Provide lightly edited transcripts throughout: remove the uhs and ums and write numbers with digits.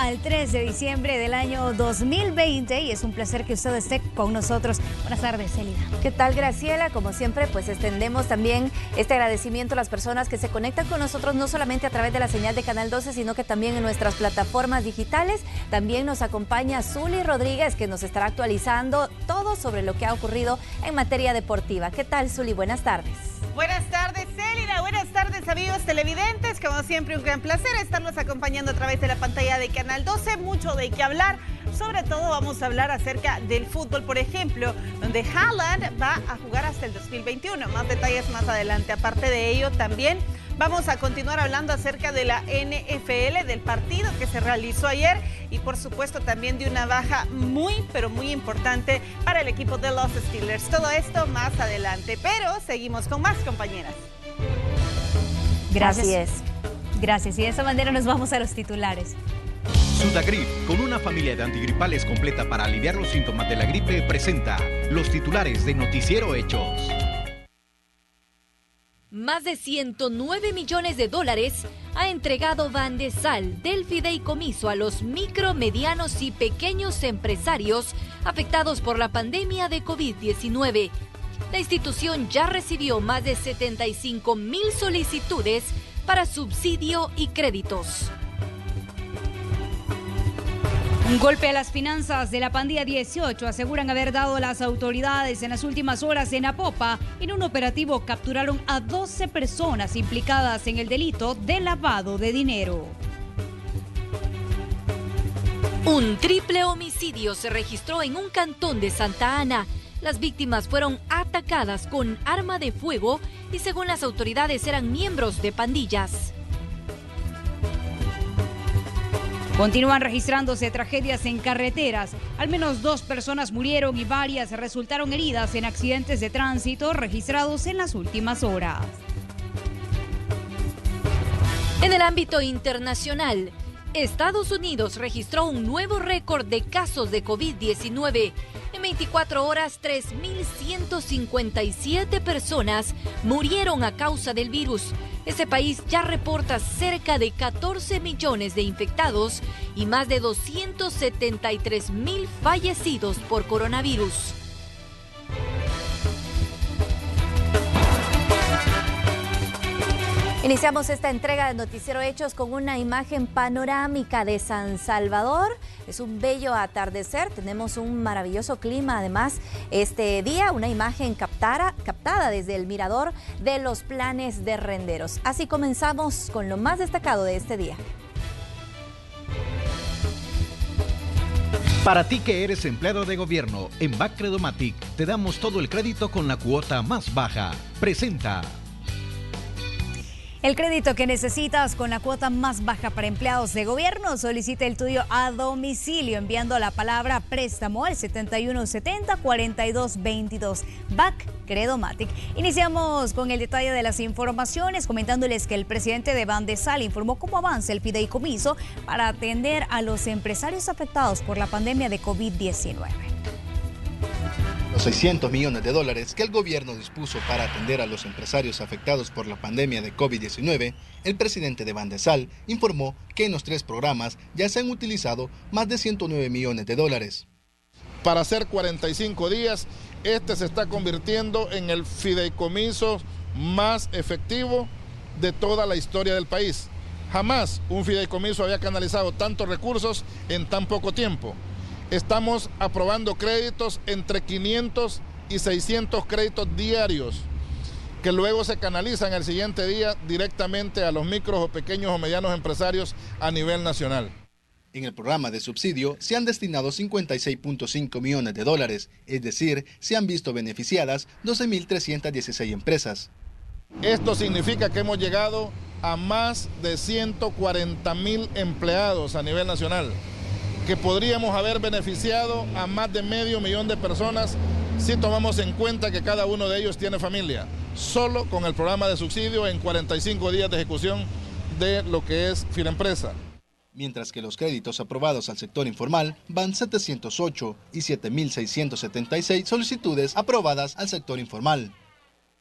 al 3 de diciembre del año 2020 y es un placer que usted esté con nosotros. Buenas tardes, Célida. ¿Qué tal, Graciela? Como siempre, pues extendemos también este agradecimiento a las personas que se conectan con nosotros, no solamente a través de la señal de Canal 12, sino que también en nuestras plataformas digitales. También nos acompaña Zuli Rodríguez, que nos estará actualizando todo sobre lo que ha ocurrido en materia deportiva. ¿Qué tal, Zuli? Buenas tardes. Buenas tardes, Célida. Buenas tardes, amigos televidentes. Como siempre, un gran placer estarnos acompañando a través de la pantalla de Canal 12. Mucho de qué hablar. Sobre todo vamos a hablar acerca del fútbol, por ejemplo, donde Haaland va a jugar hasta el 2021. Más detalles más adelante. Aparte de ello, también vamos a continuar hablando acerca de la NFL, del partido que se realizó ayer y por supuesto también de una baja muy, pero muy importante para el equipo de los Steelers. Todo esto más adelante, pero seguimos con más, compañeras. Gracias. Gracias. Y de esa manera nos vamos a los titulares. Sudagrip, con una familia de antigripales completa para aliviar los síntomas de la gripe, presenta los titulares de Noticiero Hechos. Más de 109 millones de dólares ha entregado Bandesal del fideicomiso a los micro, medianos y pequeños empresarios afectados por la pandemia de COVID-19. La institución ya recibió más de 75,000 solicitudes para subsidio y créditos. Un golpe a las finanzas de la pandilla 18 aseguran haber dado las autoridades en las últimas horas en Apopa. En un operativo capturaron a 12 personas implicadas en el delito de lavado de dinero. Un triple homicidio se registró en un cantón de Santa Ana. Las víctimas fueron atacadas con arma de fuego y según las autoridades eran miembros de pandillas. Continúan registrándose tragedias en carreteras. Al menos 2 personas murieron y varias resultaron heridas en accidentes de tránsito registrados en las últimas horas. En el ámbito internacional, Estados Unidos registró un nuevo récord de casos de COVID-19. En 24 horas, 3.157 personas murieron a causa del virus. Ese país ya reporta cerca de 14 millones de infectados y más de 273,000 fallecidos por coronavirus. Iniciamos esta entrega de Noticiero Hechos con una imagen panorámica de San Salvador. Es un bello atardecer, tenemos un maravilloso clima además este día, una imagen captada desde el mirador de los Planes de Renderos. Así comenzamos con lo más destacado de este día. Para ti que eres empleado de gobierno, en Bacredomatic te damos todo el crédito con la cuota más baja. Presenta. El crédito que necesitas con la cuota más baja para empleados de gobierno, solicita el tuyo a domicilio enviando la palabra préstamo al 7170-4222. Bacredomatic. Iniciamos con el detalle de las informaciones, comentándoles que el presidente de Bandesal informó cómo avanza el fideicomiso para atender a los empresarios afectados por la pandemia de COVID-19. Los 600 millones de dólares que el gobierno dispuso para atender a los empresarios afectados por la pandemia de COVID-19, el presidente de Bandesal informó que en los 3 programas ya se han utilizado más de 109 millones de dólares. Para hacer 45 días, este se está convirtiendo en el fideicomiso más efectivo de toda la historia del país. Jamás un fideicomiso había canalizado tantos recursos en tan poco tiempo. Estamos aprobando créditos entre 500 y 600 créditos diarios que luego se canalizan el siguiente día directamente a los micros o pequeños o medianos empresarios a nivel nacional. En el programa de subsidio se han destinado 56.5 millones de dólares, es decir, se han visto beneficiadas 12.316 empresas. Esto significa que hemos llegado a más de 140,000 empleados a nivel nacional, que podríamos haber beneficiado a más de 500,000 de personas si tomamos en cuenta que cada uno de ellos tiene familia. Solo con el programa de subsidio en 45 días de ejecución de lo que es Firempresa. Mientras que los créditos aprobados al sector informal van 708 y 7.676 solicitudes aprobadas al sector informal.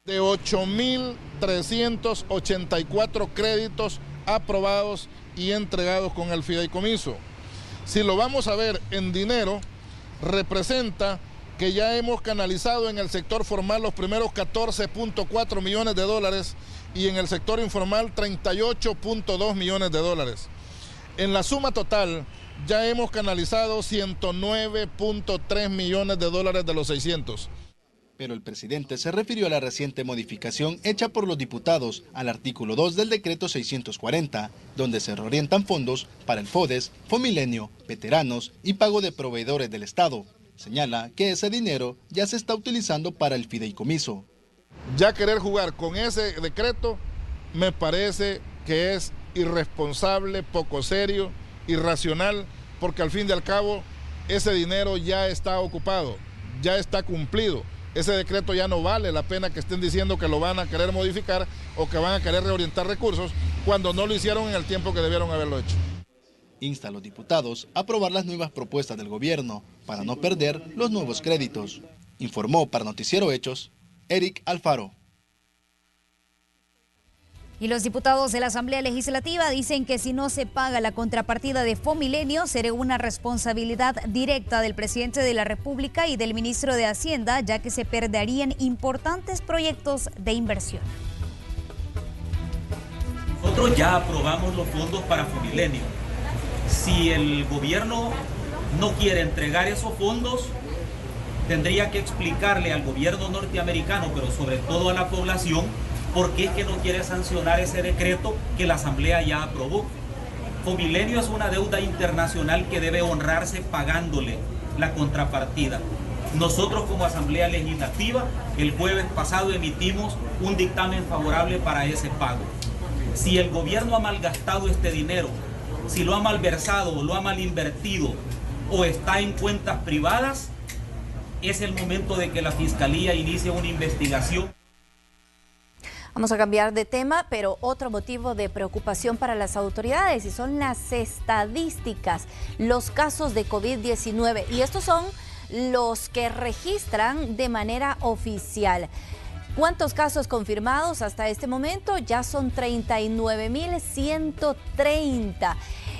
De 8.384 créditos aprobados y entregados con el fideicomiso. Si lo vamos a ver en dinero, representa que ya hemos canalizado en el sector formal los primeros 14.4 millones de dólares y en el sector informal 38.2 millones de dólares. En la suma total ya hemos canalizado 109.3 millones de dólares de los 600. Pero el presidente se refirió a la reciente modificación hecha por los diputados al artículo 2 del decreto 640, donde se reorientan fondos para el FODES, Fomilenio, veteranos y pago de proveedores del Estado. Señala que ese dinero ya se está utilizando para el fideicomiso. Ya querer jugar con ese decreto me parece que es irresponsable, poco serio, irracional, porque al fin y al cabo ese dinero ya está ocupado, ya está cumplido. Ese decreto ya no vale la pena que estén diciendo que lo van a querer modificar o que van a querer reorientar recursos cuando no lo hicieron en el tiempo que debieron haberlo hecho. Insta a los diputados a aprobar las nuevas propuestas del gobierno para no perder los nuevos créditos. Informó para Noticiero Hechos, Eric Alfaro. Y los diputados de la Asamblea Legislativa dicen que si no se paga la contrapartida de Fomilenio, será una responsabilidad directa del presidente de la República y del ministro de Hacienda, ya que se perderían importantes proyectos de inversión. Nosotros ya aprobamos los fondos para Fomilenio. Si el gobierno no quiere entregar esos fondos, tendría que explicarle al gobierno norteamericano, pero sobre todo a la población, por qué es que no quiere sancionar ese decreto que la Asamblea ya aprobó. Fomilenio es una deuda internacional que debe honrarse pagándole la contrapartida. Nosotros como Asamblea Legislativa el jueves pasado emitimos un dictamen favorable para ese pago. Si el gobierno ha malgastado este dinero, si lo ha malversado o lo ha malinvertido o está en cuentas privadas, es el momento de que la Fiscalía inicie una investigación. Vamos a cambiar de tema, pero otro motivo de preocupación para las autoridades y son las estadísticas, los casos de COVID-19. Y estos son los que registran de manera oficial. ¿Cuántos casos confirmados hasta este momento? Ya son 39.130.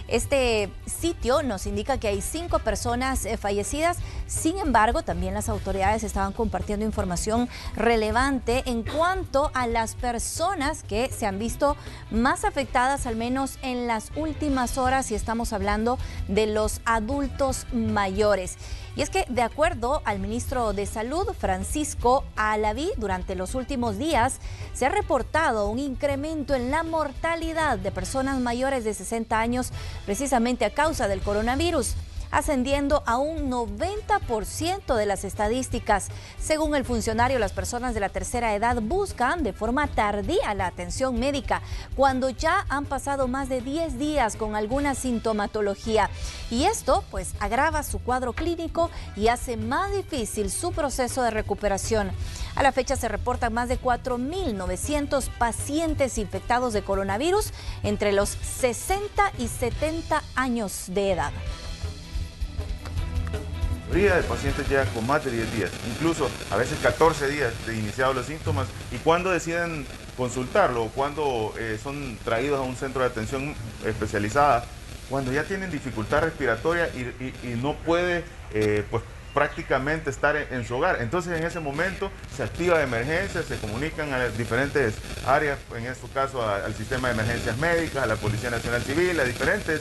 Este sitio nos indica que hay 5 personas fallecidas. Sin embargo, también las autoridades estaban compartiendo información relevante en cuanto a las personas que se han visto más afectadas, al menos en las últimas horas, y estamos hablando de los adultos mayores. Y es que, de acuerdo al ministro de Salud, Francisco Alaví, durante los últimos días se ha reportado un incremento en la mortalidad de personas mayores de 60 años, precisamente a causa del coronavirus, ascendiendo a un 90% de las estadísticas. Según el funcionario, las personas de la tercera edad buscan de forma tardía la atención médica cuando ya han pasado más de 10 días con alguna sintomatología. Y esto pues agrava su cuadro clínico y hace más difícil su proceso de recuperación. A la fecha se reportan más de 4.900 pacientes infectados de coronavirus entre los 60 y 70 años de edad. La mayoría de pacientes llegan con más de 10 días, incluso a veces 14 días de iniciados los síntomas, y cuando deciden consultarlo o cuando son traídos a un centro de atención especializada, cuando ya tienen dificultad respiratoria y no puede pues prácticamente estar en su hogar. Entonces en ese momento se activa de emergencia, se comunican a las diferentes áreas, en este caso al sistema de emergencias médicas, a la Policía Nacional Civil, a diferentes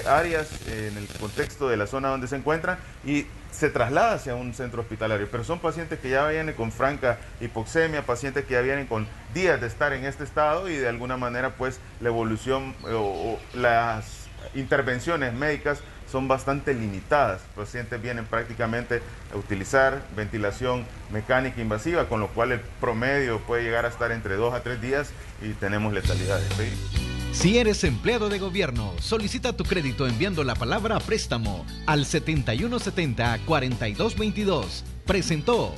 áreas en el contexto de la zona donde se encuentran, y se traslada hacia un centro hospitalario. Pero son pacientes que ya vienen con franca hipoxemia, pacientes que ya vienen con días de estar en este estado, y de alguna manera pues la evolución o las intervenciones médicas son bastante limitadas. Los pacientes vienen prácticamente a utilizar ventilación mecánica invasiva, con lo cual el promedio puede llegar a estar entre 2 a 3 días y tenemos letalidad. Si eres empleado de gobierno, solicita tu crédito enviando la palabra préstamo al 7170-4222. Presentó.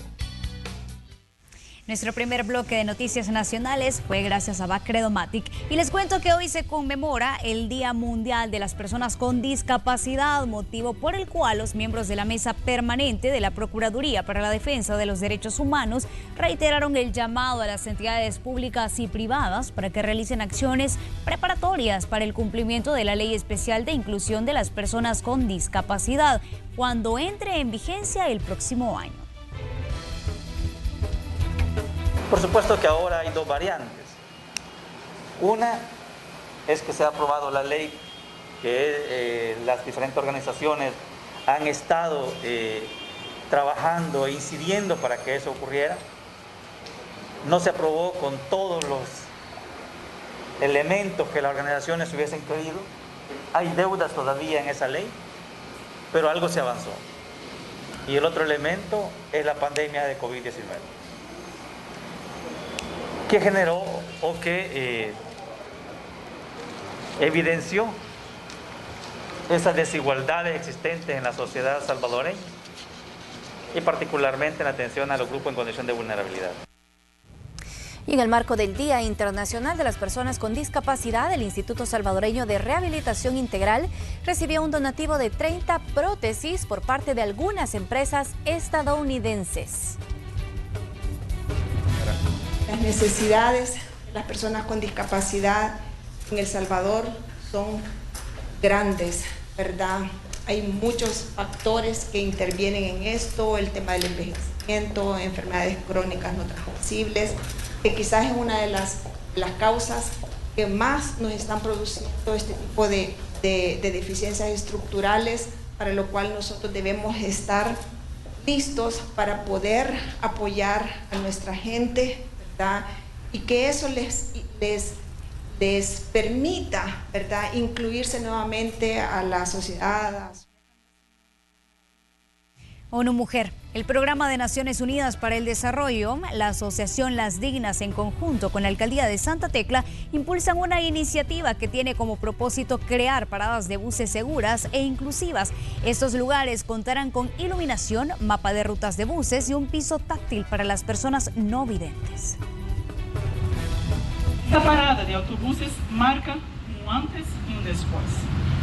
Nuestro primer bloque de noticias nacionales fue gracias a Bacredomatic. Y les cuento que hoy se conmemora el Día Mundial de las Personas con Discapacidad, motivo por el cual los miembros de la Mesa Permanente de la Procuraduría para la Defensa de los Derechos Humanos reiteraron el llamado a las entidades públicas y privadas para que realicen acciones preparatorias para el cumplimiento de la Ley Especial de Inclusión de las Personas con Discapacidad, cuando entre en vigencia el próximo año. Por supuesto que ahora hay dos variantes. Una es que se ha aprobado la ley, que las diferentes organizaciones han estado trabajando e incidiendo para que eso ocurriera. No se aprobó con todos los elementos que las organizaciones hubiesen querido. Hay deudas todavía en esa ley, pero algo se avanzó. Y el otro elemento es la pandemia de COVID-19. Que generó o que evidenció esas desigualdades existentes en la sociedad salvadoreña y particularmente en la atención a los grupos en condición de vulnerabilidad. Y en el marco del Día Internacional de las Personas con Discapacidad, el Instituto Salvadoreño de Rehabilitación Integral recibió un donativo de 30 prótesis por parte de algunas empresas estadounidenses. Las necesidades de las personas con discapacidad en El Salvador son grandes, ¿verdad? Hay muchos factores que intervienen en esto, el tema del envejecimiento, enfermedades crónicas no transmisibles, que quizás es una de las causas que más nos están produciendo este tipo de deficiencias estructurales, para lo cual nosotros debemos estar listos para poder apoyar a nuestra gente, ¿verdad? Y que eso les permita, ¿verdad?, incluirse nuevamente a la sociedad. ONU Mujer, el Programa de Naciones Unidas para el Desarrollo, la Asociación Las Dignas en conjunto con la Alcaldía de Santa Tecla impulsan una iniciativa que tiene como propósito crear paradas de buses seguras e inclusivas. Estos lugares contarán con iluminación, mapa de rutas de buses y un piso táctil para las personas no videntes. Esta parada de autobuses marca un antes y un después.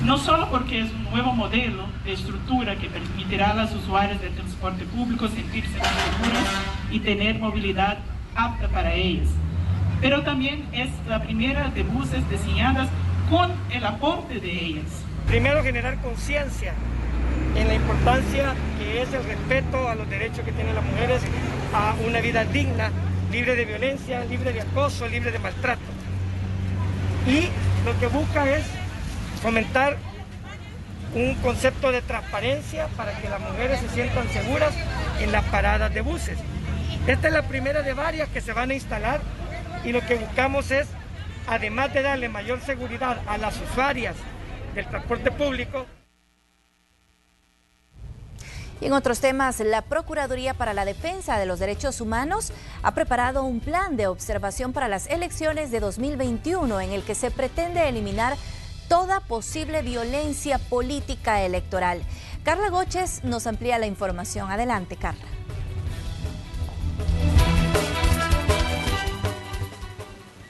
No solo porque es un nuevo modelo de estructura que permitirá a los usuarios del transporte público sentirse más seguros y tener movilidad apta para ellos, pero también es la primera de buses diseñadas con el aporte de ellas. Primero, generar conciencia en la importancia que es el respeto a los derechos que tienen las mujeres a una vida digna, libre de violencia, libre de acoso, libre de maltrato. Y lo que busca es fomentar un concepto de transparencia para que las mujeres se sientan seguras en las paradas de buses. Esta es la primera de varias que se van a instalar y lo que buscamos es, además de darle mayor seguridad a las usuarias del transporte público. Y en otros temas, la Procuraduría para la Defensa de los Derechos Humanos ha preparado un plan de observación para las elecciones de 2021 en el que se pretende eliminar toda posible violencia política electoral. Carla Goches nos amplía la información. Adelante, Carla.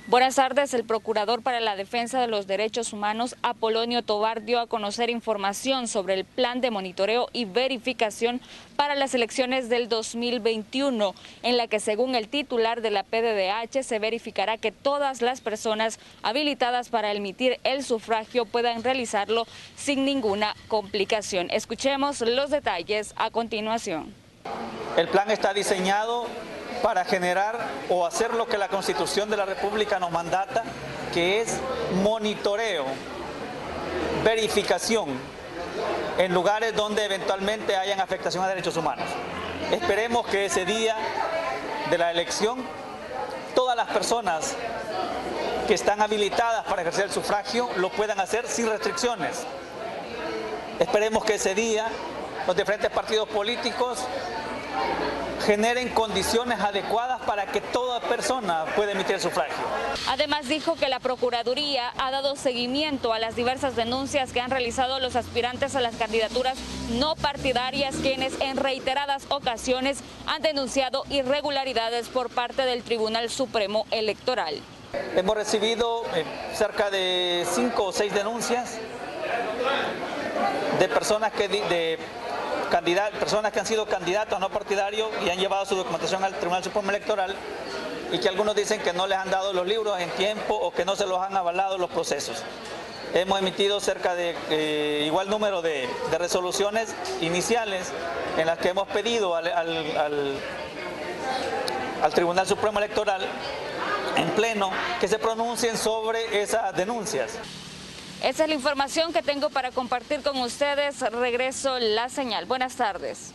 Buenas tardes. El Procurador para la Defensa de los Derechos Humanos, Apolonio Tobar, dio a conocer información sobre el plan de monitoreo y verificación para las elecciones del 2021, en la que, según el titular de la PDDH, se verificará que todas las personas habilitadas para emitir el sufragio puedan realizarlo sin ninguna complicación. Escuchemos los detalles a continuación. El plan está diseñado para generar o hacer lo que la Constitución de la República nos mandata, que es monitoreo, verificación en lugares donde eventualmente hayan afectación a derechos humanos. Esperemos que ese día de la elección todas las personas que están habilitadas para ejercer el sufragio lo puedan hacer sin restricciones. Esperemos que ese día los diferentes partidos políticos generen condiciones adecuadas para que toda persona pueda emitir sufragio. Además dijo que la Procuraduría ha dado seguimiento a las diversas denuncias que han realizado los aspirantes a las candidaturas no partidarias, quienes en reiteradas ocasiones han denunciado irregularidades por parte del Tribunal Supremo Electoral. Hemos recibido cerca de 5 o 6 denuncias de personas personas que han sido candidatos no partidarios y han llevado su documentación al Tribunal Supremo Electoral, y que algunos dicen que no les han dado los libros en tiempo o que no se los han avalado los procesos. Hemos emitido cerca de igual número de resoluciones iniciales en las que hemos pedido al Tribunal Supremo Electoral en pleno que se pronuncien sobre esas denuncias. Esa es la información que tengo para compartir con ustedes. Regreso la señal. Buenas tardes.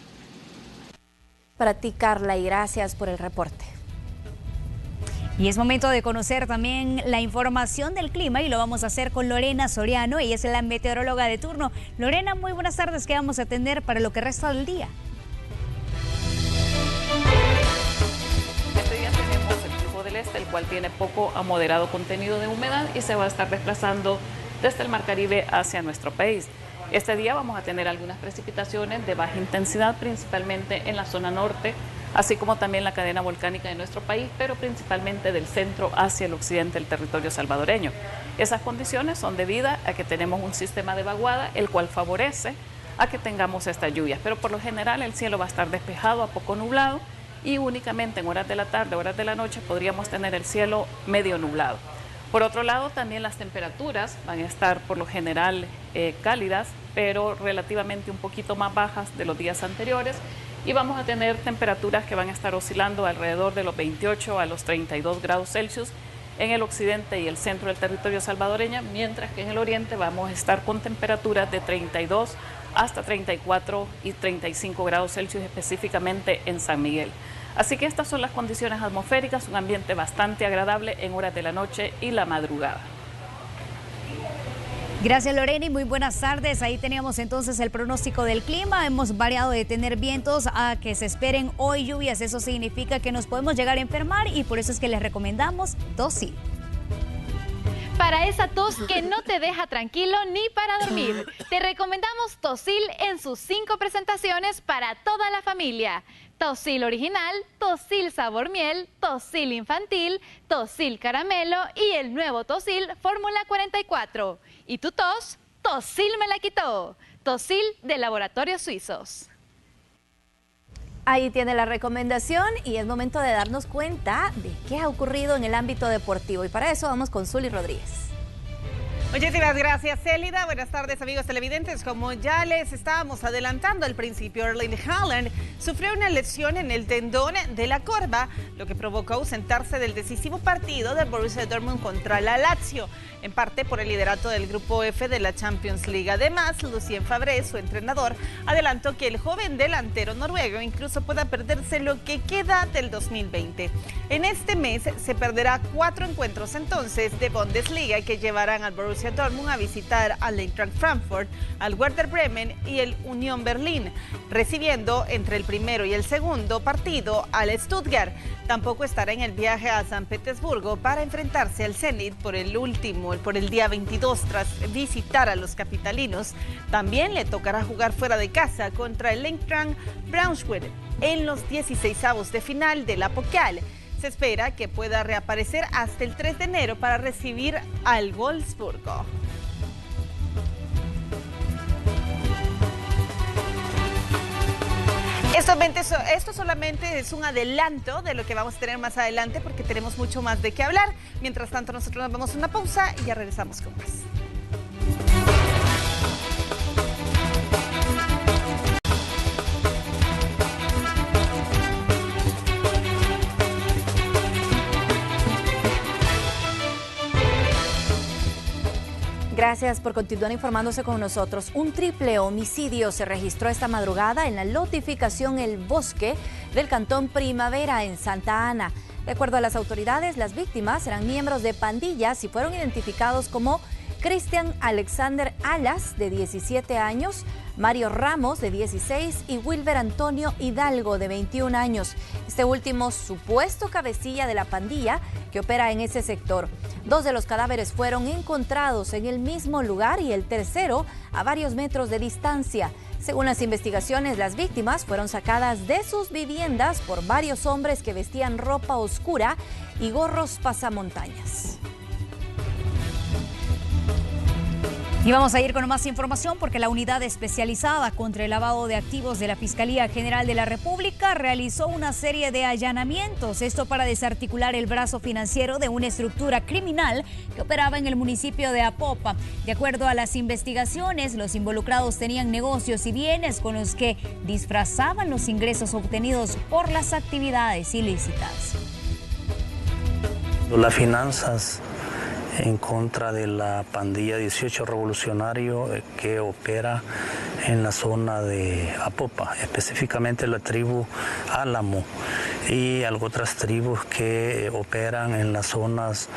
Para ti, Carla, y gracias por el reporte. Y es momento de conocer también la información del clima y lo vamos a hacer con Lorena Soriano. Ella es la meteoróloga de turno. Lorena, muy buenas tardes. ¿Qué vamos a tener para lo que resta del día? Este día tenemos el flujo del este, el cual tiene poco a moderado contenido de humedad y se va a estar desplazando desde el Mar Caribe hacia nuestro país. Este día vamos a tener algunas precipitaciones de baja intensidad, principalmente en la zona norte, así como también la cadena volcánica de nuestro país, pero principalmente del centro hacia el occidente del territorio salvadoreño. Esas condiciones son debidas a que tenemos un sistema de vaguada, el cual favorece a que tengamos estas lluvias, pero por lo general el cielo va a estar despejado a poco nublado y únicamente en horas de la tarde, horas de la noche podríamos tener el cielo medio nublado. Por otro lado, también las temperaturas van a estar por lo general cálidas, pero relativamente un poquito más bajas de los días anteriores, y vamos a tener temperaturas que van a estar oscilando alrededor de los 28 a los 32 grados Celsius en el occidente y el centro del territorio salvadoreño, mientras que en el oriente vamos a estar con temperaturas de 32 hasta 34 y 35 grados Celsius específicamente en San Miguel. Así que estas son las condiciones atmosféricas, un ambiente bastante agradable en horas de la noche y la madrugada. Gracias, Lorena, y muy buenas tardes. Ahí teníamos entonces el pronóstico del clima. Hemos variado de tener vientos a que se esperen hoy lluvias. Eso significa que nos podemos llegar a enfermar y por eso es que les recomendamos Tosil. Para esa tos que no te deja tranquilo ni para dormir, te recomendamos Tosil en sus 5 presentaciones para toda la familia. Tosil original, Tosil sabor miel, Tosil infantil, Tosil caramelo y el nuevo Tosil Fórmula 44. ¿Y tu tos? Tosil me la quitó. Tosil de Laboratorios Suizos. Ahí tiene la recomendación y es momento de darnos cuenta de qué ha ocurrido en el ámbito deportivo. Y para eso vamos con Zuli Rodríguez. Muchísimas gracias, Célida. Buenas tardes, amigos televidentes. Como ya les estábamos adelantando al principio, Erling Haaland sufrió una lesión en el tendón de la corva, lo que provocó ausentarse del decisivo partido del Borussia Dortmund contra la Lazio, en parte por el liderato del Grupo F de la Champions League. Además, Lucien Favre, su entrenador, adelantó que el joven delantero noruego incluso pueda perderse lo que queda del 2020. En este mes se perderá 4 encuentros entonces de Bundesliga que llevarán al Borussia Dortmund a visitar al Eintracht Frankfurt, al Werder Bremen y el Unión Berlín, recibiendo entre el primero y el segundo partido al Stuttgart. Tampoco estará en el viaje a San Petersburgo para enfrentarse al Zenit por el día 22 tras visitar a los capitalinos. También le tocará jugar fuera de casa contra el Eintracht Braunschweig en los 16avos de final de la Pokal. Se espera que pueda reaparecer hasta el 3 de enero para recibir al Wolfsburgo. Esto solamente es un adelanto de lo que vamos a tener más adelante porque tenemos mucho más de qué hablar. Mientras tanto, nosotros nos vamos a una pausa y ya regresamos con más. Gracias por continuar informándose con nosotros. Un triple homicidio se registró esta madrugada en la lotificación El Bosque del Cantón Primavera en Santa Ana. De acuerdo a las autoridades, las víctimas eran miembros de pandillas y fueron identificados como Cristian Alexander Alas, de 17 años, Mario Ramos, de 16, y Wilber Antonio Hidalgo, de 21 años. Este último supuesto cabecilla de la pandilla que opera en ese sector. 2 de los cadáveres fueron encontrados en el mismo lugar y el tercero a varios metros de distancia. Según las investigaciones, las víctimas fueron sacadas de sus viviendas por varios hombres que vestían ropa oscura y gorros pasamontañas. Y vamos a ir con más información porque la unidad especializada contra el lavado de activos de la Fiscalía General de la República realizó una serie de allanamientos, esto para desarticular el brazo financiero de una estructura criminal que operaba en el municipio de Apopa. De acuerdo a las investigaciones, los involucrados tenían negocios y bienes con los que disfrazaban los ingresos obtenidos por las actividades ilícitas. Las finanzas en contra de la pandilla 18 revolucionario que opera en la zona de Apopa, específicamente la tribu Álamo y otras tribus que operan en las zonas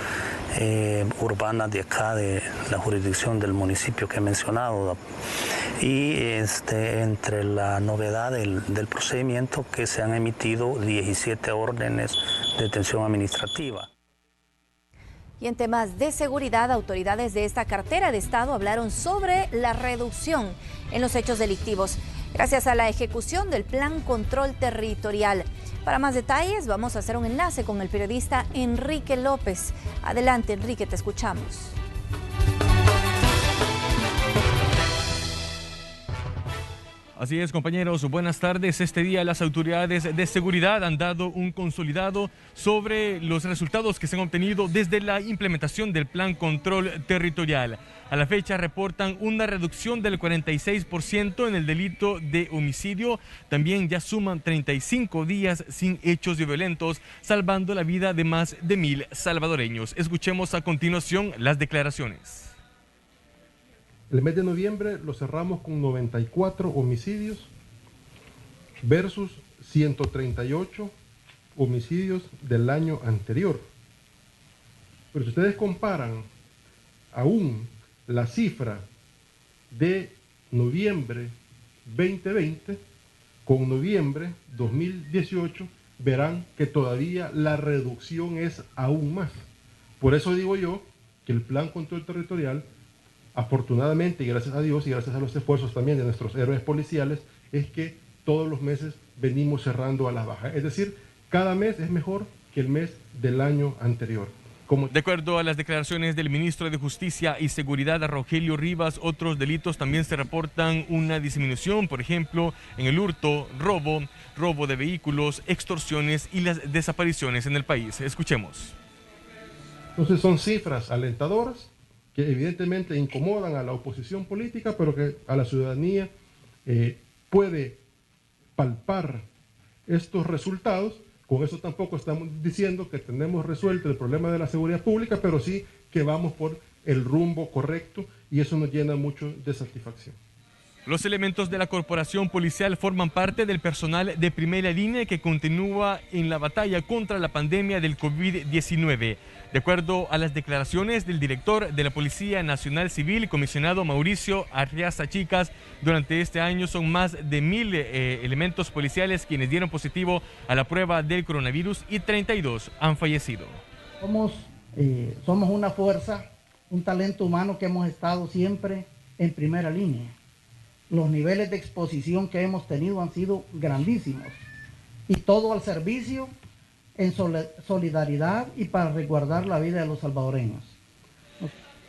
urbanas de acá, de la jurisdicción del municipio que he mencionado. Y entre la novedad del procedimiento que se han emitido 17 órdenes de detención administrativa. Y en temas de seguridad, autoridades de esta cartera de Estado hablaron sobre la reducción en los hechos delictivos gracias a la ejecución del Plan Control Territorial. Para más detalles, vamos a hacer un enlace con el periodista Enrique López. Adelante, Enrique, te escuchamos. Así es, compañeros, buenas tardes. Este día las autoridades de seguridad han dado un consolidado sobre los resultados que se han obtenido desde la implementación del Plan Control Territorial. A la fecha reportan una reducción del 46% en el delito de homicidio. También ya suman 35 días sin hechos violentos, salvando la vida de más de 1,000 salvadoreños. Escuchemos a continuación las declaraciones. El mes de noviembre lo cerramos con 94 homicidios versus 138 homicidios del año anterior. Pero si ustedes comparan aún la cifra de noviembre 2020 con noviembre 2018, verán que todavía la reducción es aún más. Por eso digo yo que el Plan Control Territorial, afortunadamente y gracias a Dios y gracias a los esfuerzos también de nuestros héroes policiales, es que todos los meses venimos cerrando a la baja. Es decir, cada mes es mejor que el mes del año anterior. De acuerdo a las declaraciones del ministro de Justicia y Seguridad, Rogelio Rivas, otros delitos también se reportan una disminución, por ejemplo, en el hurto, robo de vehículos, extorsiones y las desapariciones en el país. Escuchemos. Entonces son cifras alentadoras que evidentemente incomodan a la oposición política, pero que a la ciudadanía puede palpar estos resultados. Con eso tampoco estamos diciendo que tenemos resuelto el problema de la seguridad pública, pero sí que vamos por el rumbo correcto y eso nos llena mucho de satisfacción. Los elementos de la corporación policial forman parte del personal de primera línea que continúa en la batalla contra la pandemia del COVID-19. De acuerdo a las declaraciones del director de la Policía Nacional Civil, comisionado Mauricio Arriaza Chicas, durante este año son más de 1,000 elementos policiales quienes dieron positivo a la prueba del coronavirus y 32 han fallecido. Somos una fuerza, un talento humano que hemos estado siempre en primera línea. Los niveles de exposición que hemos tenido han sido grandísimos y todo al servicio, en solidaridad y para resguardar la vida de los salvadoreños.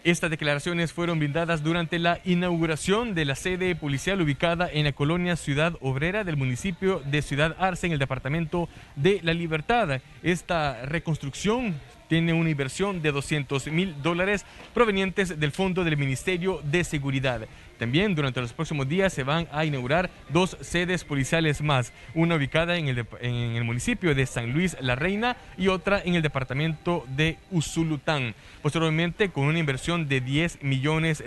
Estas declaraciones fueron brindadas durante la inauguración de la sede policial ubicada en la colonia Ciudad Obrera del municipio de Ciudad Arce en el departamento de La Libertad. Esta reconstrucción tiene una inversión de $200,000 provenientes del Fondo del Ministerio de Seguridad. También durante los próximos días se van a inaugurar 2 sedes policiales más, una ubicada en el municipio de San Luis La Reina y otra en el departamento de Usulután. Posteriormente, con una inversión de $10 millones,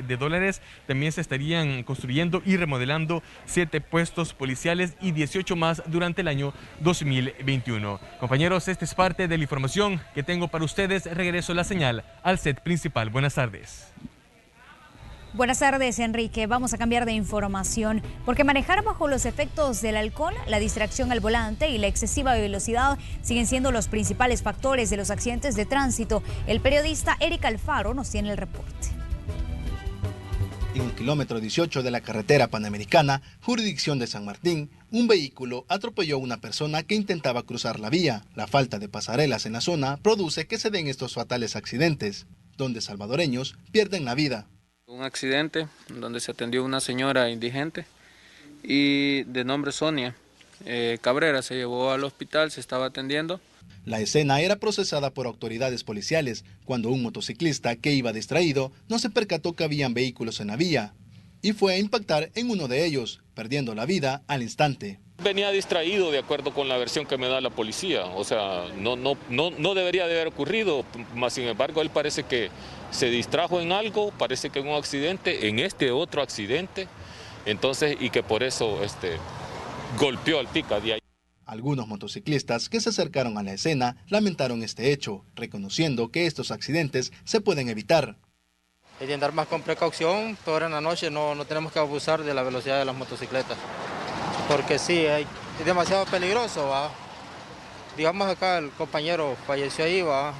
también se estarían construyendo y remodelando 7 puestos policiales y 18 más durante el año 2021. Compañeros, esta es parte de la información que tengo para ustedes. Regreso la señal al set principal. Buenas tardes. Buenas tardes, Enrique. Vamos a cambiar de información porque manejar bajo los efectos del alcohol, la distracción al volante y la excesiva velocidad siguen siendo los principales factores de los accidentes de tránsito. El periodista Eric Alfaro nos tiene el reporte. En el kilómetro 18 de la carretera panamericana, jurisdicción de San Martín, un vehículo atropelló a una persona que intentaba cruzar la vía. La falta de pasarelas en la zona produce que se den estos fatales accidentes, donde salvadoreños pierden la vida. Un accidente donde se atendió una señora indigente y de nombre Sonia Cabrera. Se llevó al hospital, se estaba atendiendo. La escena era procesada por autoridades policiales cuando un motociclista que iba distraído no se percató que habían vehículos en la vía y fue a impactar en uno de ellos, perdiendo la vida al instante. Venía distraído de acuerdo con la versión que me da la policía, o sea, no debería de haber ocurrido, más sin embargo él parece que se distrajo en algo, parece que en un accidente, en este otro accidente, entonces, y que por eso golpeó al pica de ahí. Algunos motociclistas que se acercaron a la escena lamentaron este hecho, reconociendo que estos accidentes se pueden evitar. Hay que andar más con precaución, pero en la noche no tenemos que abusar de la velocidad de las motocicletas, porque sí, es demasiado peligroso, ¿va? Digamos acá el compañero falleció ahí, ¿va?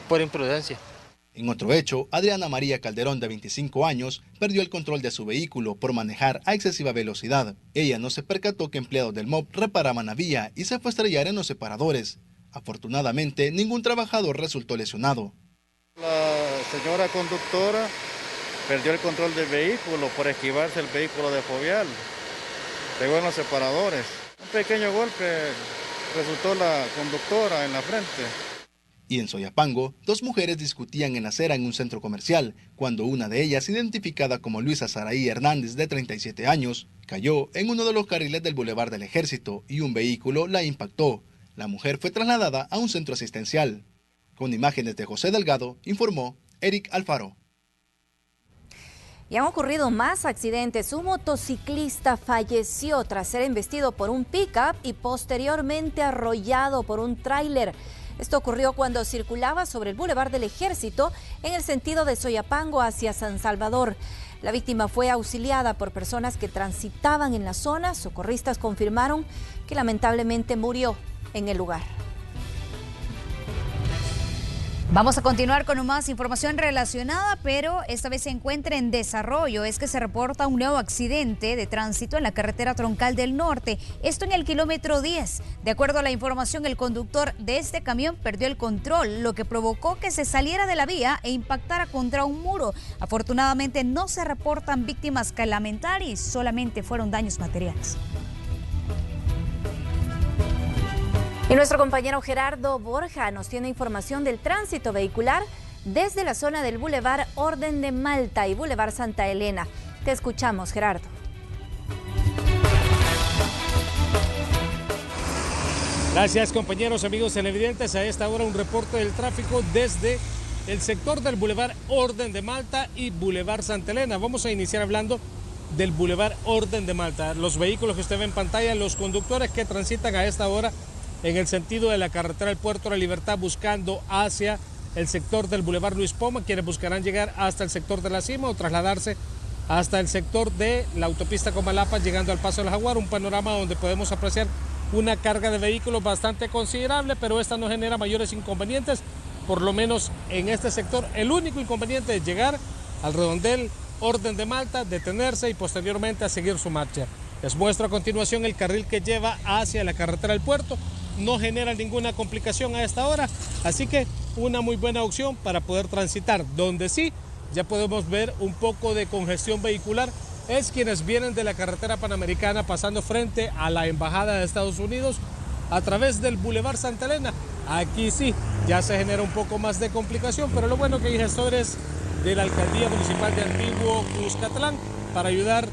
Por imprudencia. En otro hecho, Adriana María Calderón, de 25 años, perdió el control de su vehículo por manejar a excesiva velocidad. Ella no se percató que empleados del MOP reparaban la vía y se fue a estrellar en los separadores. Afortunadamente, ningún trabajador resultó lesionado. La señora conductora perdió el control del vehículo por esquivarse el vehículo de fovial. Pegó en los separadores. Un pequeño golpe resultó la conductora en la frente. Y en Soyapango, dos mujeres discutían en la acera en un centro comercial, cuando una de ellas, identificada como Luisa Saraí Hernández, de 37 años, cayó en uno de los carriles del Boulevard del Ejército y un vehículo la impactó. La mujer fue trasladada a un centro asistencial. Con imágenes de José Delgado, informó Eric Alfaro. Y han ocurrido más accidentes. Un motociclista falleció tras ser embestido por un pick-up y posteriormente arrollado por un tráiler. Esto ocurrió cuando circulaba sobre el Boulevard del Ejército en el sentido de Soyapango hacia San Salvador. La víctima fue auxiliada por personas que transitaban en la zona. Socorristas confirmaron que lamentablemente murió en el lugar. Vamos a continuar con más información relacionada, pero esta vez se encuentra en desarrollo. Es que se reporta un nuevo accidente de tránsito en la carretera troncal del norte. Esto en el kilómetro 10. De acuerdo a la información, el conductor de este camión perdió el control, lo que provocó que se saliera de la vía e impactara contra un muro. Afortunadamente no se reportan víctimas que lamentar y solamente fueron daños materiales. Y nuestro compañero Gerardo Borja nos tiene información del tránsito vehicular desde la zona del Boulevard Orden de Malta y Boulevard Santa Elena. Te escuchamos, Gerardo. Gracias, compañeros, amigos televidentes. A esta hora un reporte del tráfico desde el sector del Boulevard Orden de Malta y Boulevard Santa Elena. Vamos a iniciar hablando del Boulevard Orden de Malta. Los vehículos que usted ve en pantalla, los conductores que transitan a esta hora en el sentido de la carretera del Puerto de la Libertad buscando hacia el sector del Boulevard Luis Poma, quienes buscarán llegar hasta el sector de la Cima o trasladarse hasta el sector de la autopista Comalapa, llegando al Paso del Jaguar, un panorama donde podemos apreciar una carga de vehículos bastante considerable, pero esta no genera mayores inconvenientes, por lo menos en este sector. El único inconveniente es llegar al redondel Orden de Malta, detenerse y posteriormente a seguir su marcha. Les muestro a continuación el carril que lleva hacia la carretera del puerto. No genera ninguna complicación a esta hora, así que una muy buena opción para poder transitar. Donde sí ya podemos ver un poco de congestión vehicular es quienes vienen de la carretera panamericana pasando frente a la Embajada de Estados Unidos a través del Boulevard Santa Elena. Aquí sí ya se genera un poco más de complicación, pero lo bueno que hay gestores de la Alcaldía Municipal de Antiguo Cuscatlán para ayudar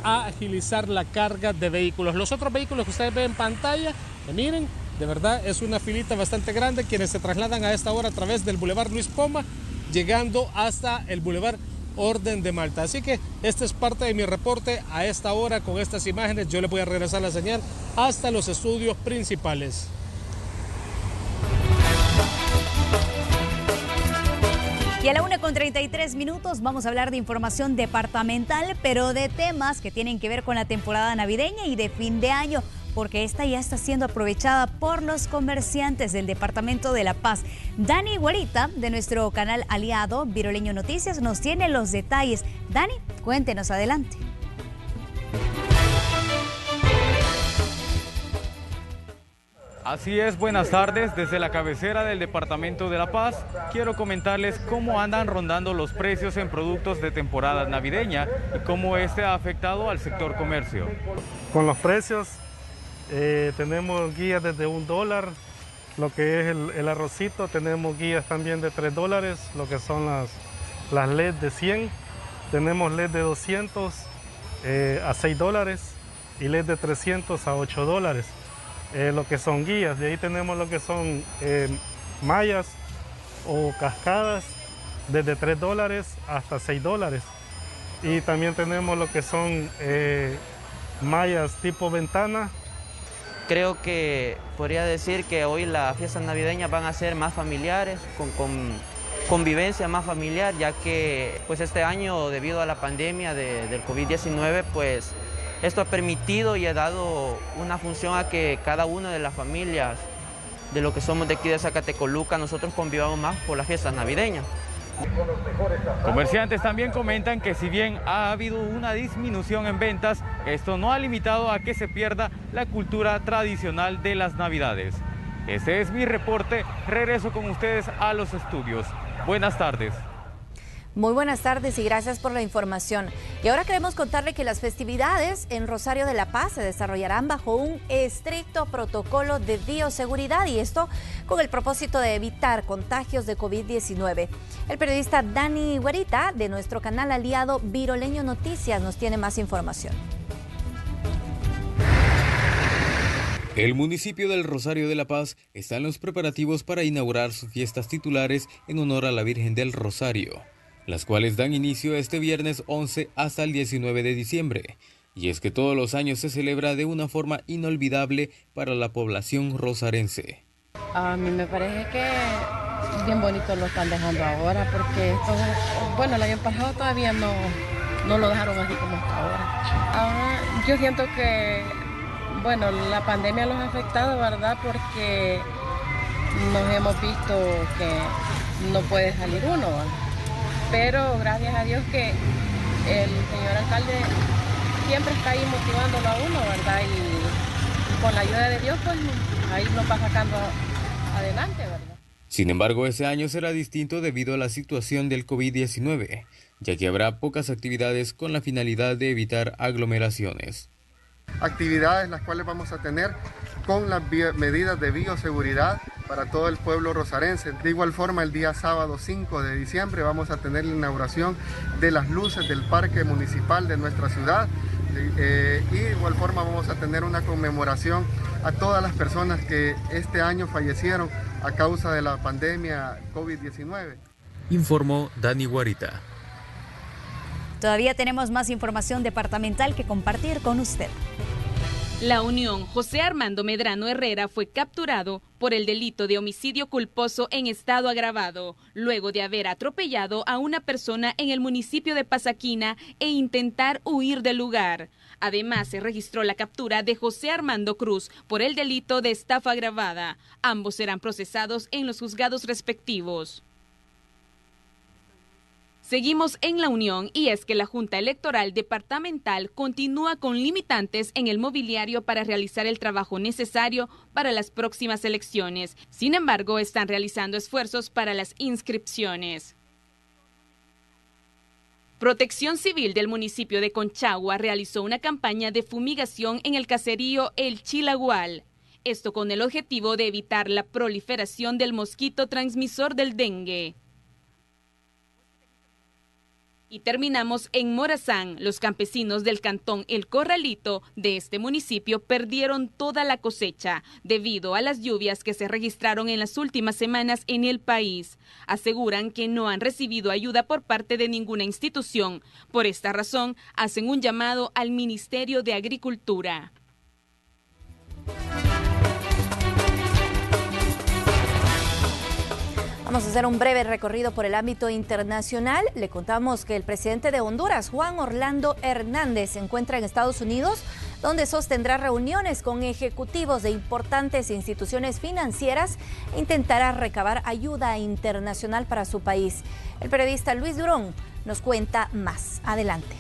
a agilizar la carga de vehículos. Los otros vehículos que ustedes ven en pantalla, miren, de verdad es una filita bastante grande quienes se trasladan a esta hora a través del Boulevard Luis Poma, llegando hasta el Boulevard Orden de Malta. Así que este es parte de mi reporte a esta hora con estas imágenes. Yo le voy a regresar la señal hasta los estudios principales. Y Y a la 1:33 vamos a hablar de información departamental, pero de temas que tienen que ver con la temporada navideña y de fin de año, porque esta ya está siendo aprovechada por los comerciantes del departamento de La Paz. Dani Guarita, de nuestro canal aliado Viroleño Noticias, nos tiene los detalles. Dani, cuéntenos, adelante. Así es, buenas tardes. Desde la cabecera del departamento de La Paz, quiero comentarles cómo andan rondando los precios en productos de temporada navideña y cómo este ha afectado al sector comercio. Con los precios, tenemos guías desde $1, lo que es el arrocito, tenemos guías también de $3, lo que son las LED de 100, tenemos LED de 200 a $6 y LED de 300 a $8. Lo que son guías, de ahí tenemos lo que son mallas o cascadas desde $3 hasta $6, y también tenemos lo que son mallas tipo ventana. Creo que podría decir que hoy las fiestas navideñas van a ser más familiares, con convivencia más familiar, ya que pues este año, debido a la pandemia del COVID-19, pues esto ha permitido y ha dado una función a que cada una de las familias de lo que somos de aquí de Zacatecoluca, nosotros convivamos más por las fiestas navideñas. Comerciantes también comentan que si bien ha habido una disminución en ventas, esto no ha limitado a que se pierda la cultura tradicional de las Navidades. Ese es mi reporte, regreso con ustedes a los estudios. Buenas tardes. Muy buenas tardes y gracias por la información. Y ahora queremos contarle que las festividades en Rosario de la Paz se desarrollarán bajo un estricto protocolo de bioseguridad, y esto con el propósito de evitar contagios de COVID-19. El periodista Dani Guarita, de nuestro canal aliado Viroleño Noticias, nos tiene más información. El municipio del Rosario de la Paz está en los preparativos para inaugurar sus fiestas titulares en honor a la Virgen del Rosario, las cuales dan inicio este viernes 11 hasta el 19 de diciembre. Y es que todos los años se celebra de una forma inolvidable para la población rosarense. A mí me parece que bien bonito lo están dejando ahora, porque esto, bueno, el año pasado todavía no lo dejaron así como está ahora. Ahora yo siento que, bueno, la pandemia los ha afectado, ¿verdad? Porque nos hemos visto que no puede salir uno, ¿verdad? Pero gracias a Dios que el señor alcalde siempre está ahí motivándolo a uno, ¿verdad? Y con la ayuda de Dios, pues ahí nos va sacando adelante, ¿verdad? Sin embargo, ese año será distinto debido a la situación del COVID-19, ya que habrá pocas actividades con la finalidad de evitar aglomeraciones. Actividades las cuales vamos a tener con las medidas de bioseguridad para todo el pueblo rosarense. De igual forma, el día sábado 5 de diciembre vamos a tener la inauguración de las luces del parque municipal de nuestra ciudad, y de igual forma vamos a tener una conmemoración a todas las personas que este año fallecieron a causa de la pandemia COVID-19. Informó Dani Guarita. Todavía tenemos más información departamental que compartir con usted. La Unión, José Armando Medrano Herrera, fue capturado por el delito de homicidio culposo en estado agravado, luego de haber atropellado a una persona en el municipio de Pasaquina e intentar huir del lugar. Además, se registró la captura de José Armando Cruz por el delito de estafa agravada. Ambos serán procesados en los juzgados respectivos. Seguimos en la Unión, y es que la Junta Electoral Departamental continúa con limitantes en el mobiliario para realizar el trabajo necesario para las próximas elecciones. Sin embargo, están realizando esfuerzos para las inscripciones. Protección Civil del municipio de Conchagua realizó una campaña de fumigación en el caserío El Chilagual. Esto con el objetivo de evitar la proliferación del mosquito transmisor del dengue. Y terminamos en Morazán. Los campesinos del cantón El Corralito de este municipio perdieron toda la cosecha debido a las lluvias que se registraron en las últimas semanas en el país. Aseguran que no han recibido ayuda por parte de ninguna institución. Por esta razón, hacen un llamado al Ministerio de Agricultura. Vamos a hacer un breve recorrido por el ámbito internacional. Le contamos que el presidente de Honduras, Juan Orlando Hernández, se encuentra en Estados Unidos, donde sostendrá reuniones con ejecutivos de importantes instituciones financieras e intentará recabar ayuda internacional para su país. El periodista Luis Durón nos cuenta más. Adelante.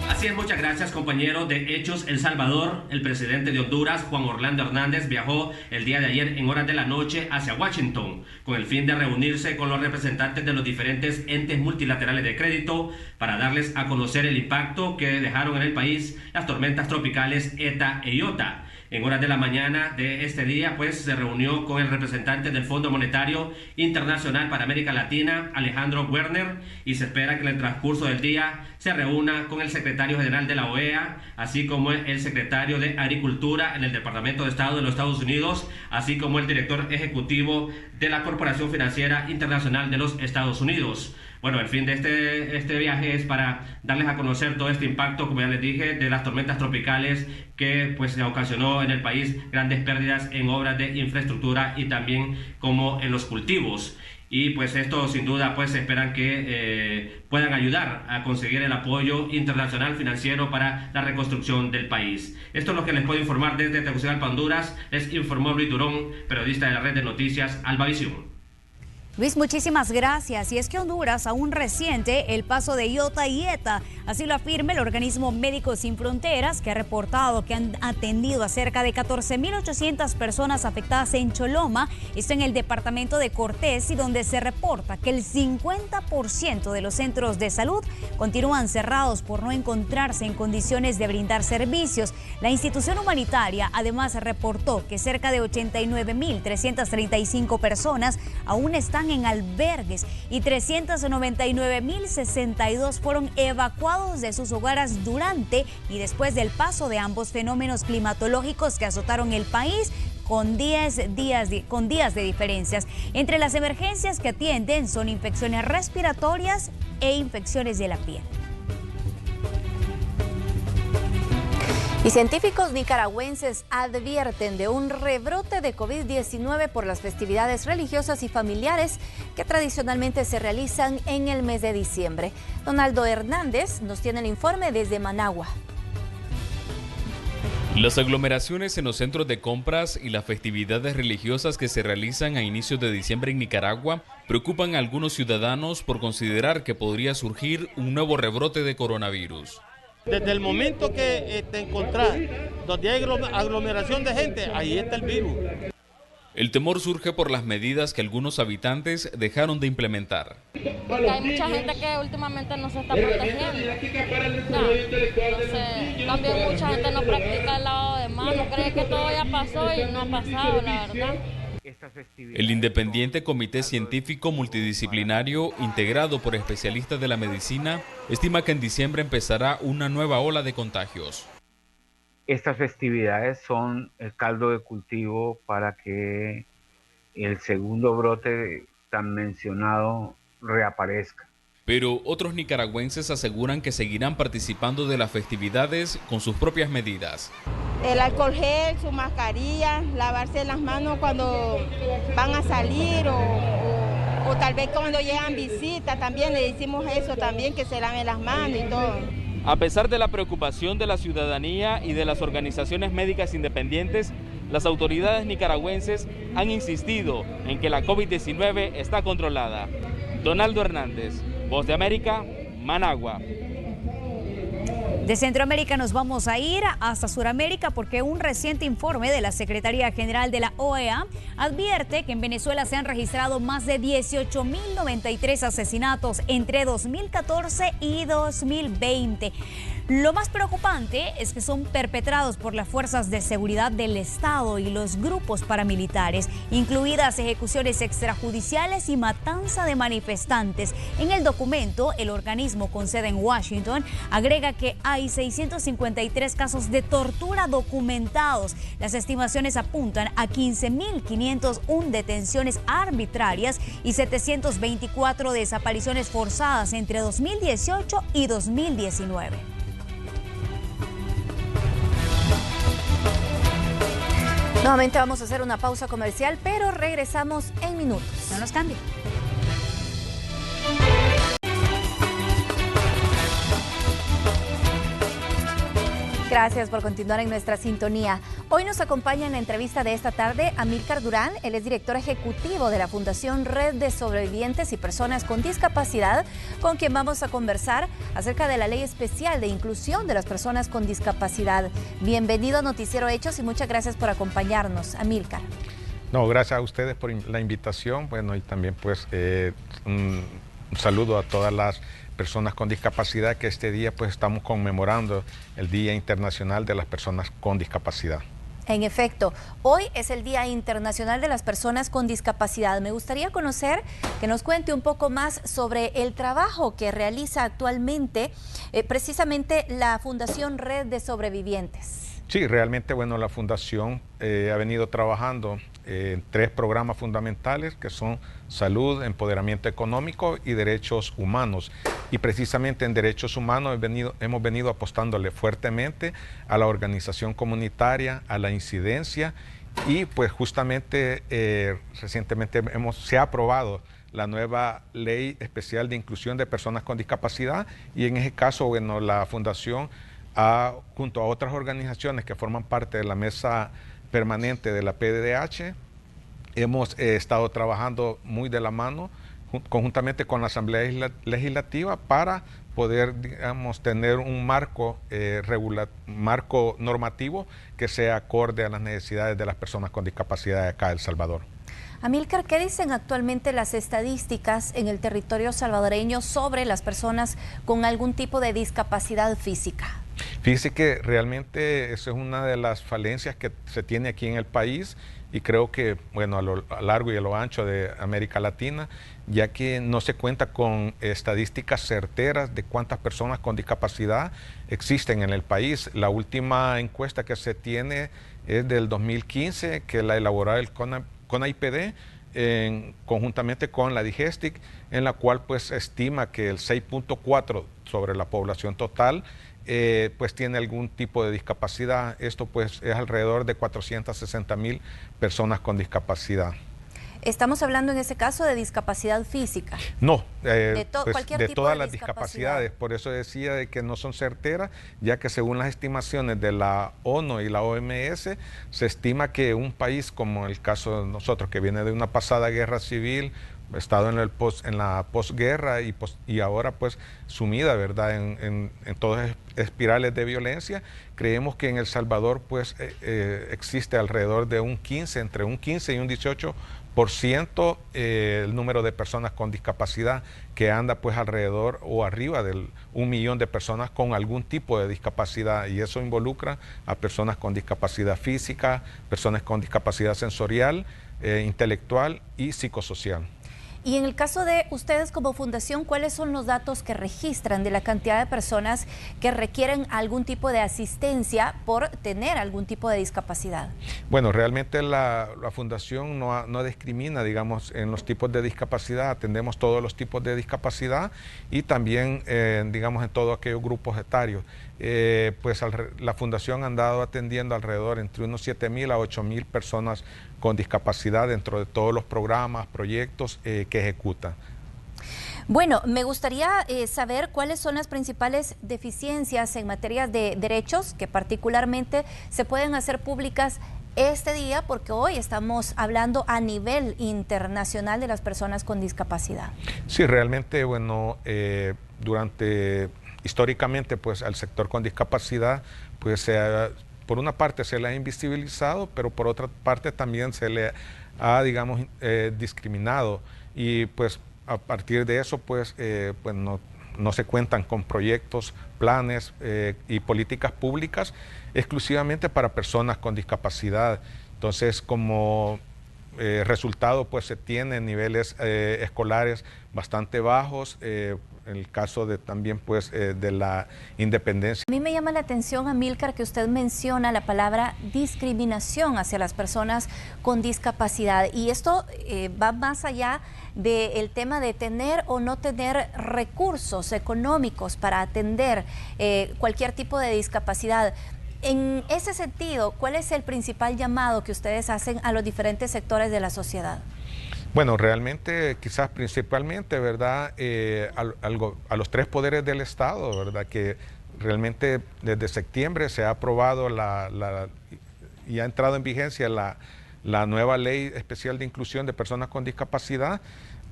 Así es, muchas gracias, compañero de Hechos El Salvador. El presidente de Honduras, Juan Orlando Hernández, viajó el día de ayer en horas de la noche hacia Washington con el fin de reunirse con los representantes de los diferentes entes multilaterales de crédito para darles a conocer el impacto que dejaron en el país las tormentas tropicales ETA e IOTA. En horas de la mañana de este día, pues, se reunió con el representante del Fondo Monetario Internacional para América Latina, Alejandro Werner, y se espera que en el transcurso del día se reúna con el secretario general de la OEA, así como el secretario de Agricultura en el Departamento de Estado de los Estados Unidos, así como el director ejecutivo de la Corporación Financiera Internacional de los Estados Unidos. Bueno, el fin de este viaje es para darles a conocer todo este impacto, como ya les dije, de las tormentas tropicales que pues se ocasionó en el país grandes pérdidas en obras de infraestructura y también como en los cultivos. Y pues esto sin duda pues esperan que puedan ayudar a conseguir el apoyo internacional financiero para la reconstrucción del país. Esto es lo que les puedo informar desde Tegucigalpa, Honduras. Les informó Luis Durón, periodista de la red de noticias Albavisión. Luis, muchísimas gracias. Y es que Honduras aún resiente el paso de IOTA y ETA. Así lo afirma el organismo Médicos Sin Fronteras, que ha reportado que han atendido a cerca de 14.800 personas afectadas en Choloma, esto en el departamento de Cortés, y donde se reporta que el 50% de los centros de salud continúan cerrados por no encontrarse en condiciones de brindar servicios. La institución humanitaria además reportó que cerca de 89.335 personas aún están en albergues y 399.062 fueron evacuados de sus hogares durante y después del paso de ambos fenómenos climatológicos que azotaron el país con días de diferencias. Entre las emergencias que atienden son infecciones respiratorias e infecciones de la piel. Y científicos nicaragüenses advierten de un rebrote de COVID-19 por las festividades religiosas y familiares que tradicionalmente se realizan en el mes de diciembre. Donaldo Hernández nos tiene el informe desde Managua. Las aglomeraciones en los centros de compras y las festividades religiosas que se realizan a inicios de diciembre en Nicaragua preocupan a algunos ciudadanos por considerar que podría surgir un nuevo rebrote de coronavirus. Desde el momento que te encontrás donde hay aglomeración de gente, ahí está el virus. El temor surge por las medidas que algunos habitantes dejaron de implementar. Porque hay mucha gente que últimamente no se está protegiendo. Entonces, también mucha gente no practica el lavado de manos, cree que todo ya pasó y no ha pasado, la verdad. El independiente Comité Científico Multidisciplinario, integrado por especialistas de la medicina, estima que en diciembre empezará una nueva ola de contagios. Estas festividades son el caldo de cultivo para que el segundo brote tan mencionado reaparezca. Pero otros nicaragüenses aseguran que seguirán participando de las festividades con sus propias medidas. El alcohol gel, su mascarilla, lavarse las manos cuando van a salir o tal vez cuando llegan visitas, también le decimos eso también, que se laven las manos y todo. A pesar de la preocupación de la ciudadanía y de las organizaciones médicas independientes, las autoridades nicaragüenses han insistido en que la COVID-19 está controlada. Donaldo Hernández, Voz de América, Managua. De Centroamérica nos vamos a ir hasta Sudamérica porque un reciente informe de la Secretaría General de la OEA advierte que en Venezuela se han registrado más de 18.093 asesinatos entre 2014 y 2020. Lo más preocupante es que son perpetrados por las fuerzas de seguridad del Estado y los grupos paramilitares, incluidas ejecuciones extrajudiciales y matanza de manifestantes. En el documento, el organismo con sede en Washington agrega que hay 653 casos de tortura documentados. Las estimaciones apuntan a 15.501 detenciones arbitrarias y 724 desapariciones forzadas entre 2018 y 2019. Nuevamente vamos a hacer una pausa comercial, pero regresamos en minutos. No nos cambien. Gracias por continuar en nuestra sintonía. Hoy nos acompaña en la entrevista de esta tarde Amílcar Durán. Él es director ejecutivo de la Fundación Red de Sobrevivientes y Personas con Discapacidad, con quien vamos a conversar acerca de la Ley Especial de Inclusión de las Personas con Discapacidad. Bienvenido a Noticiero Hechos y muchas gracias por acompañarnos, Amílcar. No, gracias a ustedes por la invitación. Bueno, y también pues un saludo a todas las personas con discapacidad, que este día pues estamos conmemorando el Día Internacional de las Personas con Discapacidad. En efecto, hoy es el Día Internacional de las Personas con Discapacidad. Me gustaría conocer, que nos cuente un poco más sobre el trabajo que realiza actualmente precisamente la Fundación Red de Sobrevivientes. Sí, realmente, bueno, la Fundación ha venido trabajando en 3 programas fundamentales que son salud, empoderamiento económico y derechos humanos. Y precisamente en derechos humanos hemos venido apostándole fuertemente a la organización comunitaria, a la incidencia, y pues justamente recientemente se ha aprobado la nueva Ley Especial de Inclusión de Personas con Discapacidad, y en ese caso, bueno, la Fundación junto a otras organizaciones que forman parte de la mesa permanente de la PDDH, hemos estado trabajando muy de la mano conjuntamente con la Asamblea Legislativa para poder, digamos, tener un marco normativo que sea acorde a las necesidades de las personas con discapacidad de acá de El Salvador. Amílcar, ¿qué dicen actualmente las estadísticas en el territorio salvadoreño sobre las personas con algún tipo de discapacidad física? Fíjese que realmente esa es una de las falencias que se tiene aquí en el país, y creo que, bueno, a lo largo y a lo ancho de América Latina, ya que no se cuenta con estadísticas certeras de cuántas personas con discapacidad existen en el país. La última encuesta que se tiene es del 2015, que la elaboró el CONAIPD conjuntamente con la Digestic, en la cual pues estima que el 6.4 sobre la población total pues tiene algún tipo de discapacidad. Esto pues es alrededor de 460,000 personas con discapacidad. ¿Estamos hablando en ese caso de discapacidad física? No, de todas las discapacidades. Por eso decía de que no son certeras, ya que según las estimaciones de la ONU y la OMS, se estima que un país como el caso de nosotros, que viene de una pasada guerra civil, estado en la posguerra y ahora pues sumida, ¿verdad?, en todas espirales de violencia, creemos que en El Salvador pues existe alrededor de entre un 15 y un 18% el número de personas con discapacidad, que anda pues alrededor o arriba del 1 millón de personas con algún tipo de discapacidad, y eso involucra a personas con discapacidad física, personas con discapacidad sensorial, intelectual y psicosocial. Y en el caso de ustedes como fundación, ¿cuáles son los datos que registran de la cantidad de personas que requieren algún tipo de asistencia por tener algún tipo de discapacidad? Bueno, realmente la fundación no discrimina, digamos, en los tipos de discapacidad. Atendemos todos los tipos de discapacidad y también, digamos, en todos aquellos grupos etarios. Pues la fundación ha andado atendiendo alrededor entre unos 7,000 a 8,000 personas con discapacidad dentro de todos los programas, proyectos que ejecuta. Bueno, me gustaría saber cuáles son las principales deficiencias en materia de derechos que particularmente se pueden hacer públicas este día, porque hoy estamos hablando a nivel internacional de las personas con discapacidad. Sí, realmente, bueno, históricamente, pues al sector con discapacidad, pues por una parte se le ha invisibilizado, pero por otra parte también se le ha, digamos, discriminado, y pues a partir de eso, pues no se cuentan con proyectos, planes y políticas públicas exclusivamente para personas con discapacidad. Entonces, como resultado, pues se tienen niveles escolares bastante bajos, en el caso de también pues de la independencia. A mí me llama la atención, Amílcar, que usted menciona la palabra discriminación hacia las personas con discapacidad, y esto va más allá del tema de tener o no tener recursos económicos para atender cualquier tipo de discapacidad. En ese sentido, ¿cuál es el principal llamado que ustedes hacen a los diferentes sectores de la sociedad? Bueno, realmente, quizás principalmente, ¿verdad? A los 3 poderes del Estado, ¿verdad? Que realmente desde septiembre se ha aprobado y ha entrado en vigencia la nueva Ley Especial de Inclusión de Personas con Discapacidad,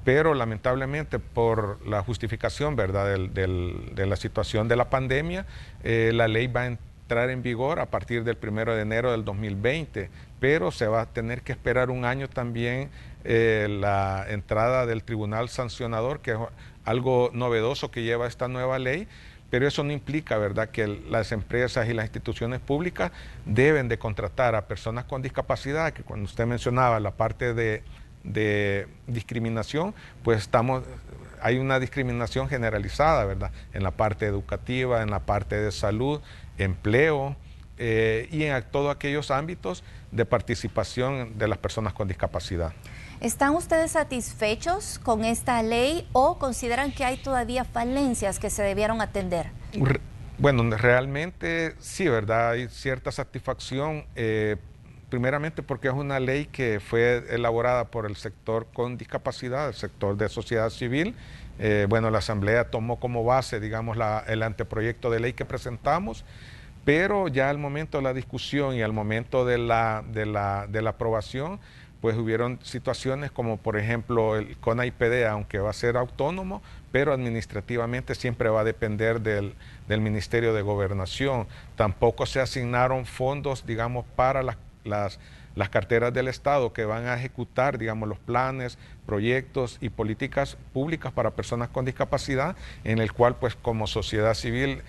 pero lamentablemente por la justificación, ¿verdad? de la situación de la pandemia, la ley va a entrar en vigor a partir del 1 de enero del 2020, pero se va a tener que esperar un año también la entrada del Tribunal Sancionador, que es algo novedoso que lleva esta nueva ley, pero eso no implica, ¿verdad?, que las empresas y las instituciones públicas deben de contratar a personas con discapacidad, que cuando usted mencionaba la parte de discriminación, pues hay una discriminación generalizada, ¿verdad?, en la parte educativa, en la parte de salud, empleo y en todos aquellos ámbitos de participación de las personas con discapacidad. ¿Están ustedes satisfechos con esta ley o consideran que hay todavía falencias que se debieron atender? Bueno, realmente sí, ¿verdad? Hay cierta satisfacción, primeramente porque es una ley que fue elaborada por el sector con discapacidad, el sector de sociedad civil. Bueno, la Asamblea tomó como base, digamos, el anteproyecto de ley que presentamos, pero ya al momento de la discusión y al momento de la aprobación, pues hubieron situaciones como, por ejemplo, el CONA-IPD, aunque va a ser autónomo, pero administrativamente siempre va a depender del Ministerio de Gobernación. Tampoco se asignaron fondos, digamos, para las carteras del Estado que van a ejecutar, digamos, los planes, proyectos y políticas públicas para personas con discapacidad, en el cual, pues, como sociedad civil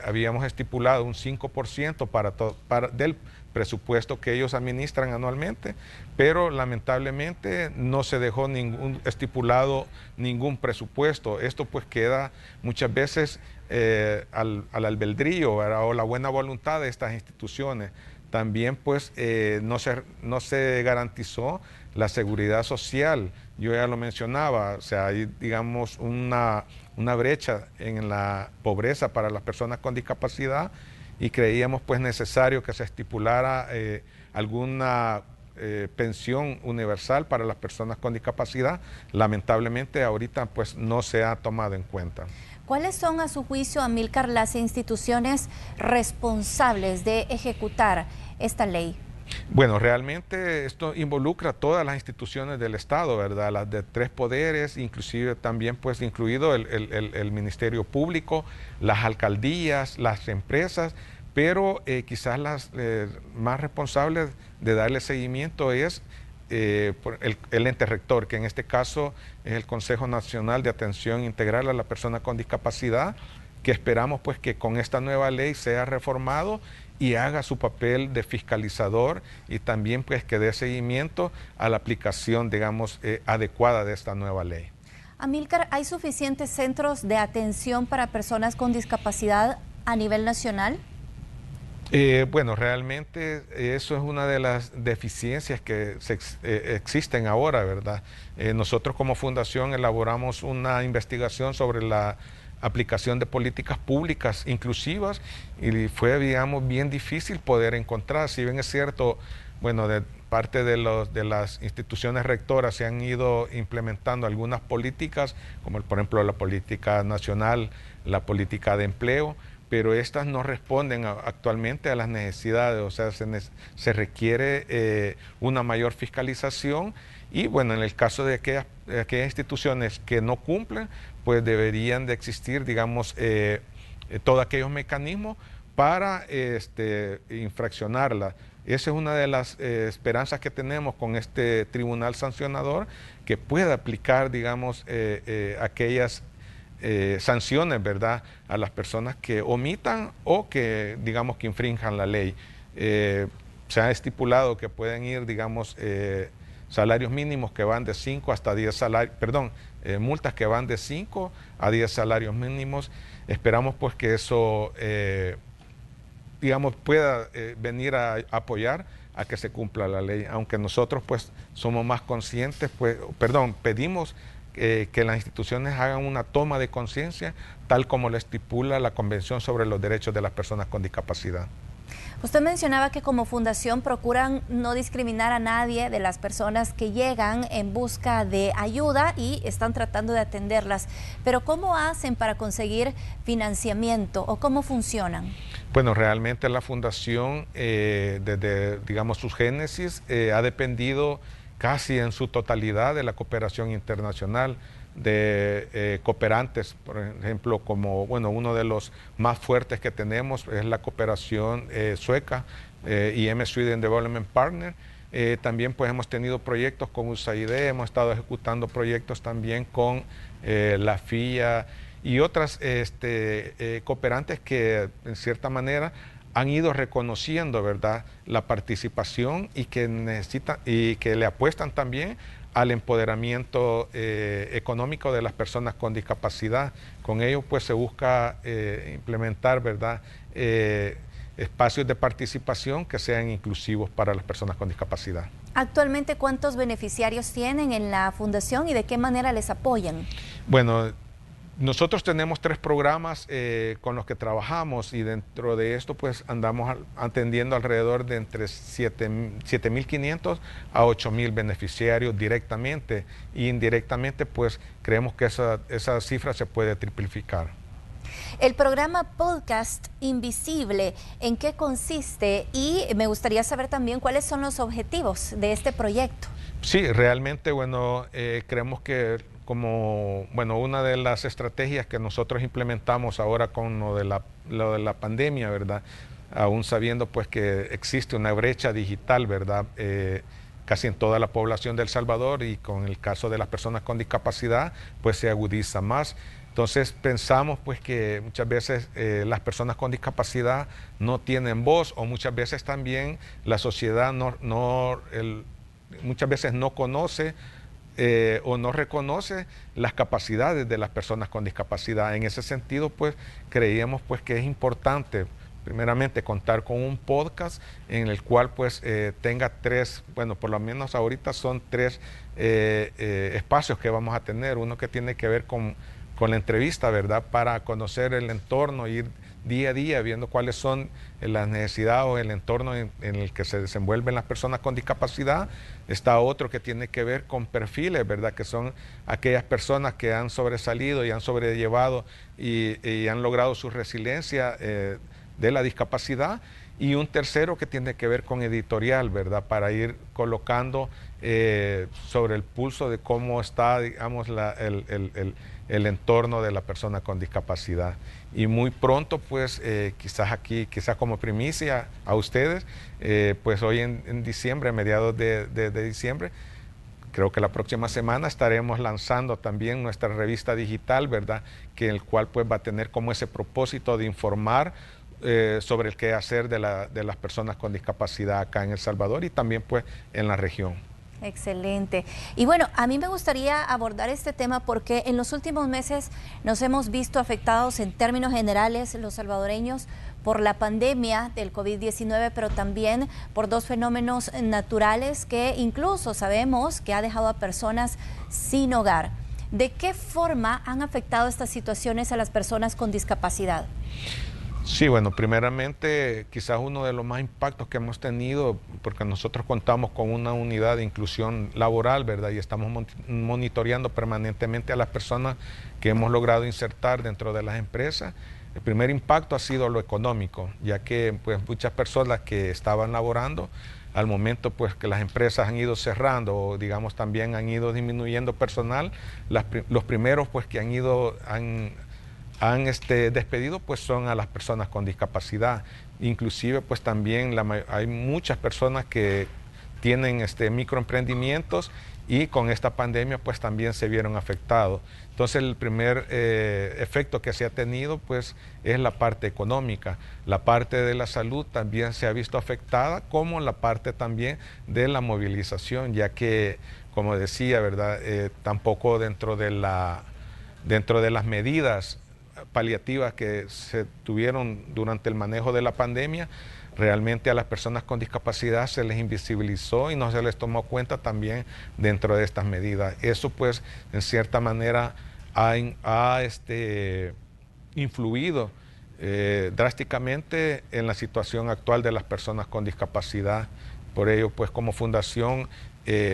habíamos estipulado un 5% del presupuesto que ellos administran anualmente, pero lamentablemente no se dejó estipulado ningún presupuesto. Esto pues queda muchas veces al albedrío, ¿verdad?, o la buena voluntad de estas instituciones. También pues no se garantizó la seguridad social. Yo ya lo mencionaba, o sea, hay, digamos, una brecha en la pobreza para las personas con discapacidad, y creíamos pues necesario que se estipulara alguna pensión universal para las personas con discapacidad. Lamentablemente ahorita pues no se ha tomado en cuenta. ¿Cuáles son, a su juicio, Amílcar, las instituciones responsables de ejecutar esta ley? Bueno, realmente esto involucra a todas las instituciones del Estado, ¿verdad? Las de 3 poderes, inclusive también pues incluido el Ministerio Público, las alcaldías, las empresas, pero quizás las más responsables de darle seguimiento es el ente rector, que en este caso es el Consejo Nacional de Atención Integral a la Persona con Discapacidad, que esperamos pues que con esta nueva ley sea reformado y haga su papel de fiscalizador, y también pues que dé seguimiento a la aplicación, digamos, adecuada de esta nueva ley. Amílcar, ¿hay suficientes centros de atención para personas con discapacidad a nivel nacional? Bueno, realmente eso es una de las deficiencias que existen ahora, ¿verdad? Nosotros como fundación elaboramos una investigación sobre la aplicación de políticas públicas inclusivas, y fue, digamos, bien difícil poder encontrar. Si bien es cierto, bueno, de parte de las instituciones rectoras se han ido implementando algunas políticas, como por ejemplo la política nacional, la política de empleo, pero estas no responden actualmente a las necesidades. O sea, se requiere una mayor fiscalización, y bueno, en el caso de aquellas instituciones que no cumplen, pues deberían de existir, digamos, todos aquellos mecanismos para infraccionarlas. Esa es una de las esperanzas que tenemos con este tribunal sancionador, que pueda aplicar, digamos, aquellas sanciones, ¿verdad?, a las personas que omitan o que, digamos, que infrinjan la ley. Se ha estipulado que pueden ir, digamos, salarios mínimos que van de 5 hasta 10 salarios, multas que van de 5 a 10 salarios mínimos. Esperamos pues que eso, digamos, pueda venir a apoyar a que se cumpla la ley, aunque nosotros pues somos más conscientes, pues, pedimos que las instituciones hagan una toma de conciencia, tal como lo estipula la Convención sobre los Derechos de las Personas con Discapacidad. Usted mencionaba que como fundación procuran no discriminar a nadie de las personas que llegan en busca de ayuda y están tratando de atenderlas. Pero ¿cómo hacen para conseguir financiamiento o cómo funcionan? Bueno, realmente la fundación, desde, digamos, su génesis, ha dependido casi en su totalidad de la cooperación internacional, de cooperantes, por ejemplo, como, bueno, uno de los más fuertes que tenemos es la cooperación sueca, IM Sweden Development Partner. También pues hemos tenido proyectos con USAID, hemos estado ejecutando proyectos también con la FIA y otras cooperantes que en cierta manera han ido reconociendo, ¿verdad?, la participación y que necesitan y que le apuestan también al empoderamiento económico de las personas con discapacidad. Con ello pues se busca implementar, ¿verdad?, espacios de participación que sean inclusivos para las personas con discapacidad. Actualmente, ¿cuántos beneficiarios tienen en la fundación y de qué manera les apoyan? Bueno, nosotros tenemos 3 programas con los que trabajamos y dentro de esto pues andamos atendiendo alrededor de entre 7.500 a 8.000 beneficiarios directamente, e indirectamente pues creemos que esa cifra se puede triplificar. El programa Podcast Invisible, ¿en qué consiste? Y me gustaría saber también cuáles son los objetivos de este proyecto. Sí, realmente, bueno, creemos que como, bueno, una de las estrategias que nosotros implementamos ahora con lo de la pandemia, ¿verdad? Aún sabiendo pues que existe una brecha digital, ¿verdad? Casi en toda la población de El Salvador, y con el caso de las personas con discapacidad pues se agudiza más. Entonces pensamos pues que muchas veces las personas con discapacidad no tienen voz, o muchas veces también la sociedad muchas veces no conoce o no reconoce las capacidades de las personas con discapacidad. En ese sentido pues creíamos pues que es importante primeramente contar con un podcast en el cual pues tenga 3, bueno, por lo menos ahorita son 3 espacios que vamos a tener. Uno que tiene que ver con la entrevista, ¿verdad?, para conocer el entorno, ir día a día viendo cuáles son las necesidades o el entorno en el que se desenvuelven las personas con discapacidad. Está otro que tiene que ver con perfiles, ¿verdad?, que son aquellas personas que han sobresalido y han sobrellevado y han logrado su resiliencia de la discapacidad. Y un tercero que tiene que ver con editorial, ¿verdad?, para ir colocando sobre el pulso de cómo está, digamos, el entorno de la persona con discapacidad. Y muy pronto, pues, quizás como primicia a ustedes, pues hoy en diciembre, mediados de diciembre, creo que la próxima semana estaremos lanzando también nuestra revista digital, ¿verdad?, que el cual pues va a tener como ese propósito de informar sobre el quehacer de las personas con discapacidad acá en El Salvador y también pues en la región. Excelente. Y bueno, a mí me gustaría abordar este tema porque en los últimos meses nos hemos visto afectados en términos generales los salvadoreños por la pandemia del COVID-19, pero también por 2 fenómenos naturales que incluso sabemos que ha dejado a personas sin hogar. ¿De qué forma han afectado estas situaciones a las personas con discapacidad? Sí, bueno, primeramente quizás uno de los más impactos que hemos tenido, porque nosotros contamos con una unidad de inclusión laboral, ¿verdad? Y estamos monitoreando permanentemente a las personas que hemos logrado insertar dentro de las empresas. El primer impacto ha sido lo económico, ya que pues muchas personas que estaban laborando, al momento pues que las empresas han ido cerrando o digamos también han ido disminuyendo personal, los primeros pues que han despedido pues son a las personas con discapacidad. Inclusive pues también hay muchas personas que tienen microemprendimientos y con esta pandemia pues también se vieron afectados. Entonces el primer efecto que se ha tenido pues es la parte económica. La parte de la salud también se ha visto afectada, como la parte también de la movilización, ya que, como decía, ¿verdad?, tampoco dentro de las medidas paliativas que se tuvieron durante el manejo de la pandemia, realmente a las personas con discapacidad se les invisibilizó y no se les tomó cuenta también dentro de estas medidas. Eso pues en cierta manera ha influido drásticamente en la situación actual de las personas con discapacidad. Por ello, pues como fundación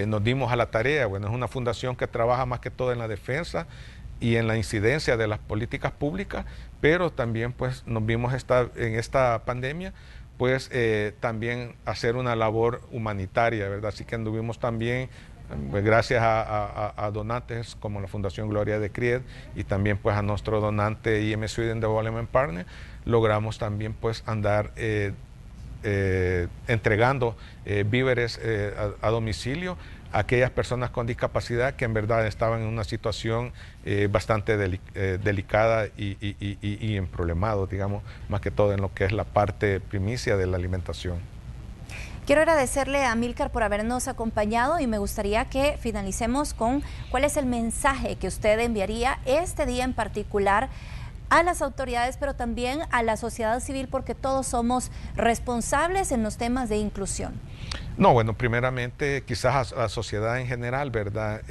nos dimos a la tarea. Bueno, es una fundación que trabaja más que todo en la defensa y en la incidencia de las políticas públicas, pero también pues nos vimos en esta pandemia pues también hacer una labor humanitaria, ¿verdad? Así que anduvimos también, pues, gracias a donantes como la Fundación Gloria de Cried y también pues a nuestro donante IM Sweden Development Partner, logramos también pues andar entregando víveres a domicilio a aquellas personas con discapacidad que en verdad estaban en una situación bastante delicada y en problemados, digamos, más que todo en lo que es la parte primicia de la alimentación. Quiero agradecerle a Amílcar por habernos acompañado y me gustaría que finalicemos con cuál es el mensaje que usted enviaría este día en particular a las autoridades, pero también a la sociedad civil, porque todos somos responsables en los temas de inclusión. No, bueno, primeramente quizás a la sociedad en general, ¿verdad?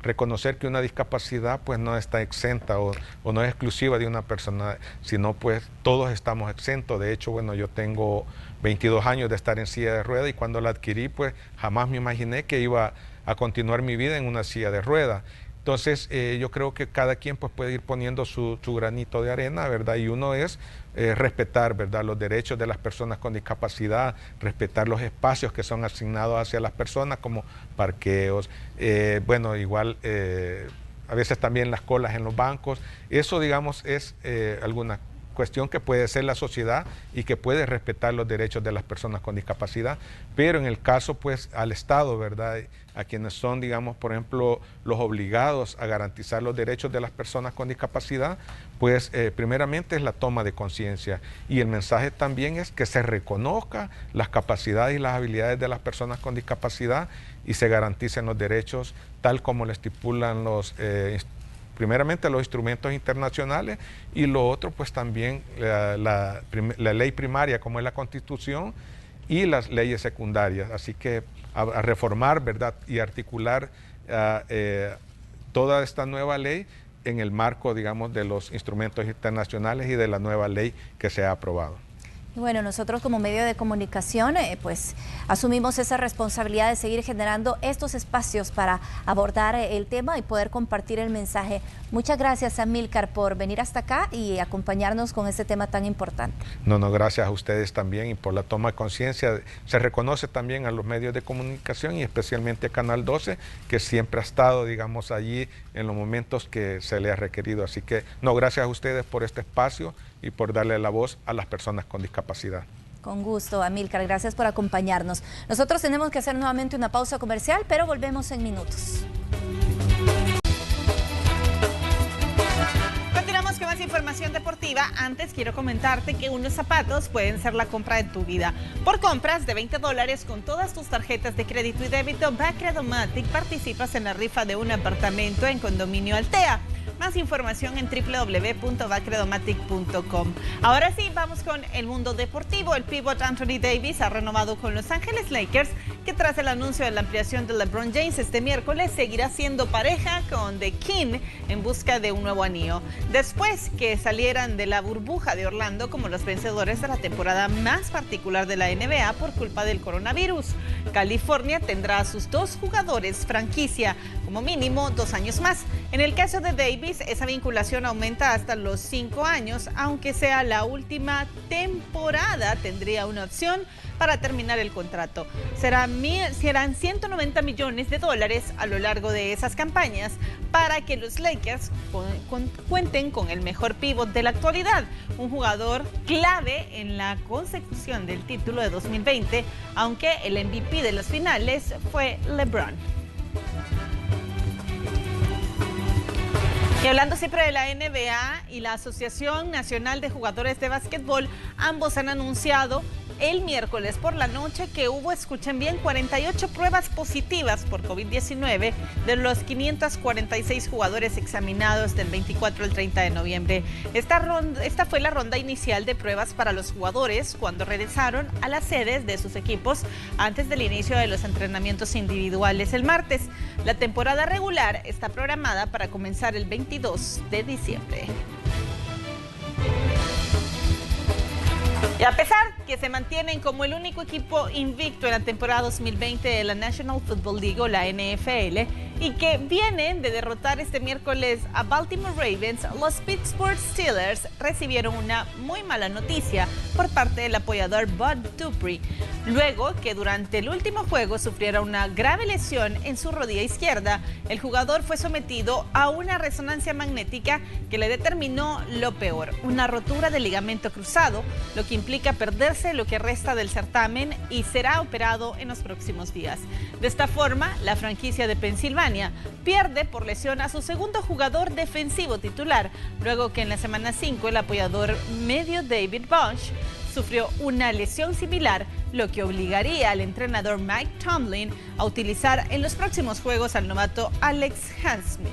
Reconocer que una discapacidad pues no está exenta o no es exclusiva de una persona, sino pues todos estamos exentos. De hecho, bueno, yo tengo 22 años de estar en silla de ruedas y cuando la adquirí pues jamás me imaginé que iba a continuar mi vida en una silla de ruedas. Entonces, yo creo que cada quien pues, puede ir poniendo su granito de arena, ¿verdad? Y uno es respetar, ¿verdad?, los derechos de las personas con discapacidad, respetar los espacios que son asignados hacia las personas, como parqueos, bueno, igual a veces también las colas en los bancos. Eso, digamos, es alguna cuestión que puede ser la sociedad y que puede respetar los derechos de las personas con discapacidad, pero en el caso pues al Estado, ¿verdad?, a quienes son, digamos, por ejemplo, los obligados a garantizar los derechos de las personas con discapacidad, pues primeramente es la toma de conciencia y el mensaje también es que se reconozca las capacidades y las habilidades de las personas con discapacidad y se garanticen los derechos tal como lo estipulan primeramente los instrumentos internacionales y lo otro pues también la ley primaria como es la Constitución y las leyes secundarias. Así que a reformar, ¿verdad?, y articular toda esta nueva ley en el marco, digamos, de los instrumentos internacionales y de la nueva ley que se ha aprobado. Bueno, nosotros como medio de comunicación pues asumimos esa responsabilidad de seguir generando estos espacios para abordar el tema y poder compartir el mensaje. Muchas gracias, Amílcar, por venir hasta acá y acompañarnos con este tema tan importante. No, gracias a ustedes también y por la toma de conciencia. Se reconoce también a los medios de comunicación y especialmente a Canal 12, que siempre ha estado, digamos, allí en los momentos que se le ha requerido. Así que, gracias a ustedes por este espacio y por darle la voz a las personas con discapacidad. Con gusto, Amílcar, gracias por acompañarnos. Nosotros tenemos que hacer nuevamente una pausa comercial, pero volvemos en minutos. Continuamos con más información deportiva. Antes quiero comentarte que unos zapatos pueden ser la compra de tu vida. Por compras de $20 con todas tus tarjetas de crédito y débito Bacredomatic participas en la rifa de un apartamento en Condominio Altea. Más información en www.bacredomatic.com. Ahora sí, vamos con el mundo deportivo. El pívot Anthony Davis ha renovado con Los Ángeles Lakers, que tras el anuncio de la ampliación de LeBron James este miércoles, seguirá siendo pareja con The King en busca de un nuevo anillo. Después que salieran de la burbuja de Orlando como los vencedores de la temporada más particular de la NBA por culpa del coronavirus, California tendrá a sus dos jugadores franquicia, como mínimo 2 años más. En el caso de Davis, esa vinculación aumenta hasta los 5 años, aunque sea la última temporada, tendría una opción para terminar el contrato. Serán $190 millones a lo largo de esas campañas para que los Lakers cuenten con el mejor pívot de la actualidad, un jugador clave en la consecución del título de 2020, aunque el MVP de las finales fue LeBron. Y hablando siempre de la NBA y la Asociación Nacional de Jugadores de Básquetbol, ambos han anunciado el miércoles por la noche que hubo, escuchen bien, 48 pruebas positivas por COVID-19 de los 546 jugadores examinados del 24 al 30 de noviembre. Esta fue la ronda inicial de pruebas para los jugadores cuando regresaron a las sedes de sus equipos antes del inicio de los entrenamientos individuales el martes. La temporada regular está programada para comenzar el 22 de diciembre. A pesar que se mantienen como el único equipo invicto en la temporada 2020 de la National Football League o la NFL y que vienen de derrotar este miércoles a Baltimore Ravens, los Pittsburgh Steelers recibieron una muy mala noticia por parte del apoyador Bud Dupree, luego que durante el último juego sufriera una grave lesión en su rodilla izquierda. El jugador fue sometido a una resonancia magnética que le determinó lo peor, una rotura del ligamento cruzado, lo que implica perderse lo que resta del certamen y será operado en los próximos días. De esta forma, la franquicia de Pensilvania pierde por lesión a su segundo jugador defensivo titular, luego que en la semana 5 el apoyador medio David Bunch sufrió una lesión similar, lo que obligaría al entrenador Mike Tomlin a utilizar en los próximos juegos al novato Alex Highsmith.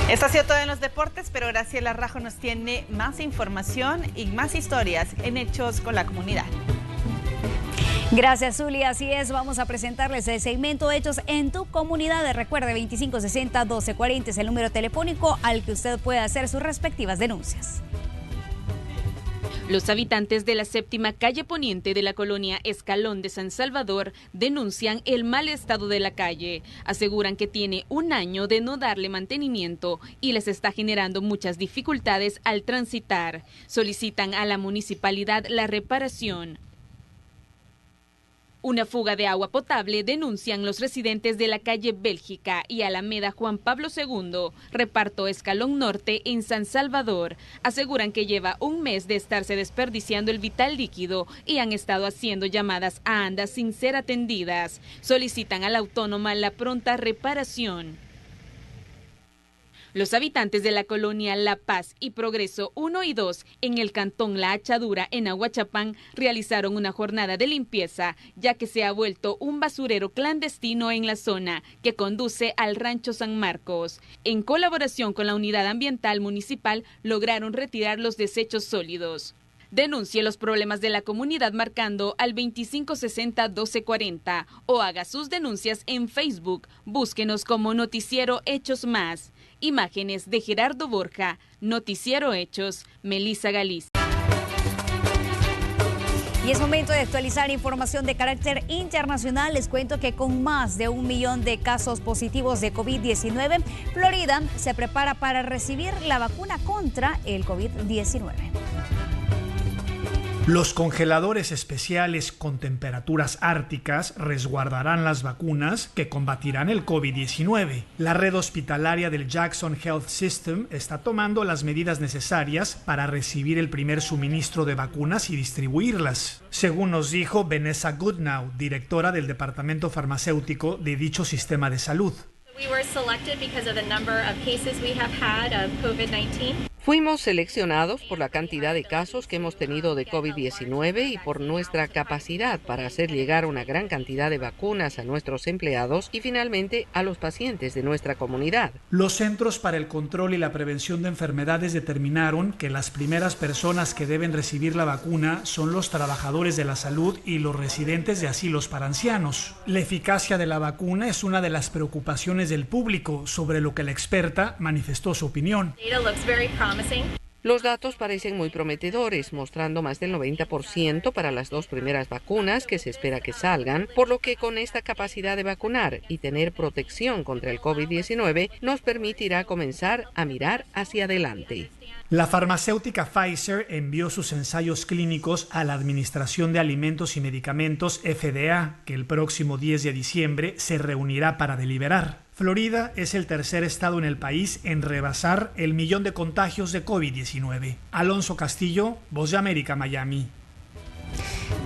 Esto ha sido todo en los deportes, pero Graciela Rajo nos tiene más información y más historias en Hechos con la Comunidad. Gracias, Zuli. Así es, vamos a presentarles el segmento Hechos en tu Comunidad. Recuerde, 2560-1240 es el número telefónico al que usted puede hacer sus respectivas denuncias. Los habitantes de la séptima calle poniente de la colonia Escalón de San Salvador denuncian el mal estado de la calle. Aseguran que tiene un año de no darle mantenimiento y les está generando muchas dificultades al transitar. Solicitan a la municipalidad la reparación. Una fuga de agua potable denuncian los residentes de la calle Bélgica y Alameda Juan Pablo II, reparto Escalón Norte en San Salvador. Aseguran que lleva un mes de estarse desperdiciando el vital líquido y han estado haciendo llamadas a andas sin ser atendidas. Solicitan a la autónoma la pronta reparación. Los habitantes de la colonia La Paz y Progreso 1 y 2 en el cantón La Achadura en Aguachapán realizaron una jornada de limpieza, ya que se ha vuelto un basurero clandestino en la zona que conduce al Rancho San Marcos. En colaboración con la Unidad Ambiental Municipal lograron retirar los desechos sólidos. Denuncie los problemas de la comunidad marcando al 2560-1240 o haga sus denuncias en Facebook. Búsquenos como Noticiero Hechos Más. Imágenes de Gerardo Borja, Noticiero Hechos, Melissa Galicia. Y es momento de actualizar información de carácter internacional. Les cuento que con más de 1 millón de casos positivos de COVID-19, Florida se prepara para recibir la vacuna contra el COVID-19. Los congeladores especiales con temperaturas árticas resguardarán las vacunas que combatirán el COVID-19. La red hospitalaria del Jackson Health System está tomando las medidas necesarias para recibir el primer suministro de vacunas y distribuirlas, según nos dijo Vanessa Goodnow, directora del departamento farmacéutico de dicho sistema de salud. Fuimos seleccionados por la cantidad de casos que hemos tenido de COVID-19 y por nuestra capacidad para hacer llegar una gran cantidad de vacunas a nuestros empleados y finalmente a los pacientes de nuestra comunidad. Los Centros para el Control y la Prevención de Enfermedades determinaron que las primeras personas que deben recibir la vacuna son los trabajadores de la salud y los residentes de asilos para ancianos. La eficacia de la vacuna es una de las preocupaciones del público, sobre lo que la experta manifestó su opinión. Los datos parecen muy prometedores, mostrando más del 90% para las 2 primeras vacunas que se espera que salgan, por lo que con esta capacidad de vacunar y tener protección contra el COVID-19 nos permitirá comenzar a mirar hacia adelante. La farmacéutica Pfizer envió sus ensayos clínicos a la Administración de Alimentos y Medicamentos FDA, que el próximo 10 de diciembre se reunirá para deliberar. Florida es el tercer estado en el país en rebasar el 1 millón de contagios de COVID-19. Alonso Castillo, Voz de América, Miami.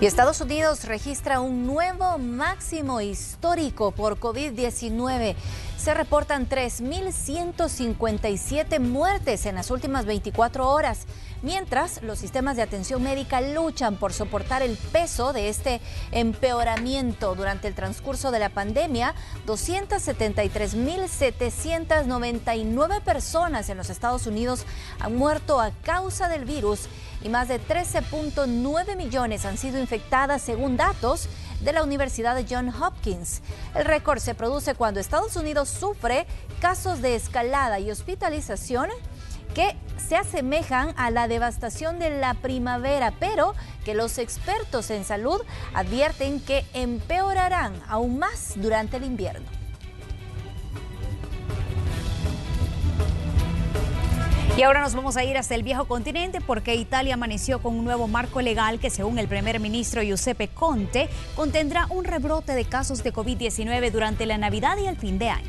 Y Estados Unidos registra un nuevo máximo histórico por COVID-19. Se reportan 3.157 muertes en las últimas 24 horas, mientras los sistemas de atención médica luchan por soportar el peso de este empeoramiento. Durante el transcurso de la pandemia, 273.799 personas en los Estados Unidos han muerto a causa del virus y más de 13.9 millones han sido infectadas según datos de la Universidad de Johns Hopkins. El récord se produce cuando Estados Unidos sufre casos de escalada y hospitalización que se asemejan a la devastación de la primavera, pero que los expertos en salud advierten que empeorarán aún más durante el invierno. Y ahora nos vamos a ir hasta el viejo continente porque Italia amaneció con un nuevo marco legal que, según el primer ministro Giuseppe Conte, contendrá un rebrote de casos de COVID-19 durante la Navidad y el fin de año.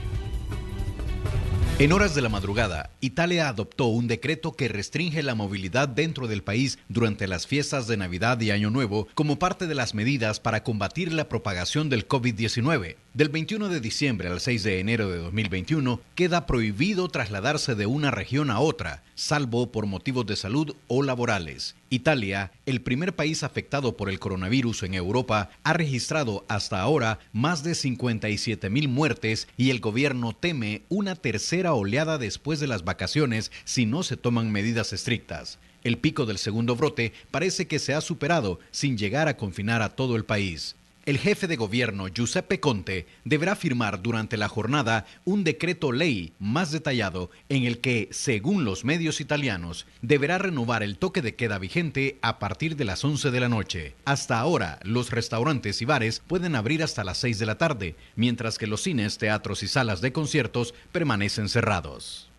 En horas de la madrugada, Italia adoptó un decreto que restringe la movilidad dentro del país durante las fiestas de Navidad y Año Nuevo como parte de las medidas para combatir la propagación del COVID-19. Del 21 de diciembre al 6 de enero de 2021, queda prohibido trasladarse de una región a otra, salvo por motivos de salud o laborales. Italia, el primer país afectado por el coronavirus en Europa, ha registrado hasta ahora más de 57,000 muertes y el gobierno teme una tercera oleada después de las vacaciones si no se toman medidas estrictas. El pico del segundo brote parece que se ha superado sin llegar a confinar a todo el país. El jefe de gobierno, Giuseppe Conte, deberá firmar durante la jornada un decreto ley más detallado en el que, según los medios italianos, deberá renovar el toque de queda vigente a partir de las 11 de la noche. Hasta ahora, los restaurantes y bares pueden abrir hasta las 6 de la tarde, mientras que los cines, teatros y salas de conciertos permanecen cerrados.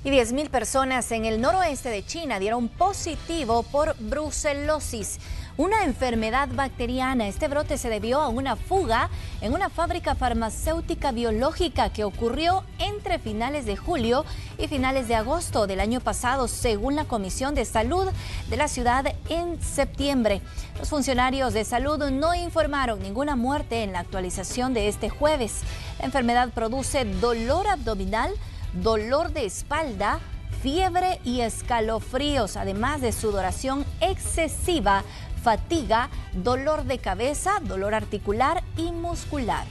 Y 10,000 personas en el noroeste de China dieron positivo por brucelosis, una enfermedad bacteriana. Este brote se debió a una fuga en una fábrica farmacéutica biológica que ocurrió entre finales de julio y finales de agosto del año pasado, según la Comisión de Salud de la ciudad en septiembre. Los funcionarios de salud no informaron ninguna muerte en la actualización de este jueves. La enfermedad produce dolor abdominal, dolor de espalda, fiebre y escalofríos, además de sudoración excesiva, fatiga, dolor de cabeza, dolor articular y muscular.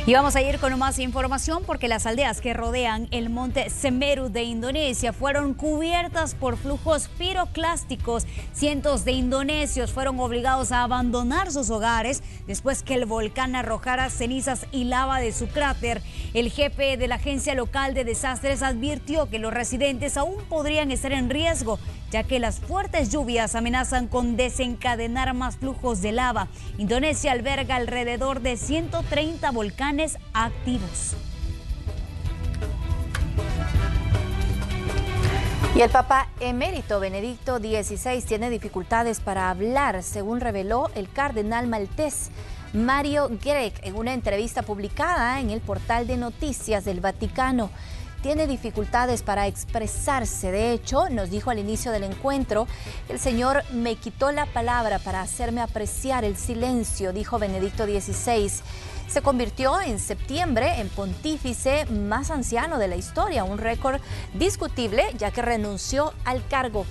Y vamos a ir con más información porque las aldeas que rodean el monte Semeru de Indonesia fueron cubiertas por flujos piroclásticos. Cientos de indonesios fueron obligados a abandonar sus hogares después que el volcán arrojara cenizas y lava de su cráter. El jefe de la agencia local de desastres advirtió que los residentes aún podrían estar en riesgo, ya que las fuertes lluvias amenazan con desencadenar más flujos de lava. Indonesia alberga alrededor de 130 volcanes activos. Y el Papa emérito Benedicto XVI tiene dificultades para hablar, según reveló el cardenal maltés Mario Grech en una entrevista publicada en el portal de noticias del Vaticano. Tiene dificultades para expresarse. De hecho, nos dijo al inicio del encuentro, el Señor me quitó la palabra para hacerme apreciar el silencio, dijo Benedicto XVI. Se convirtió en septiembre en pontífice más anciano de la historia, un récord discutible ya que renunció al cargo.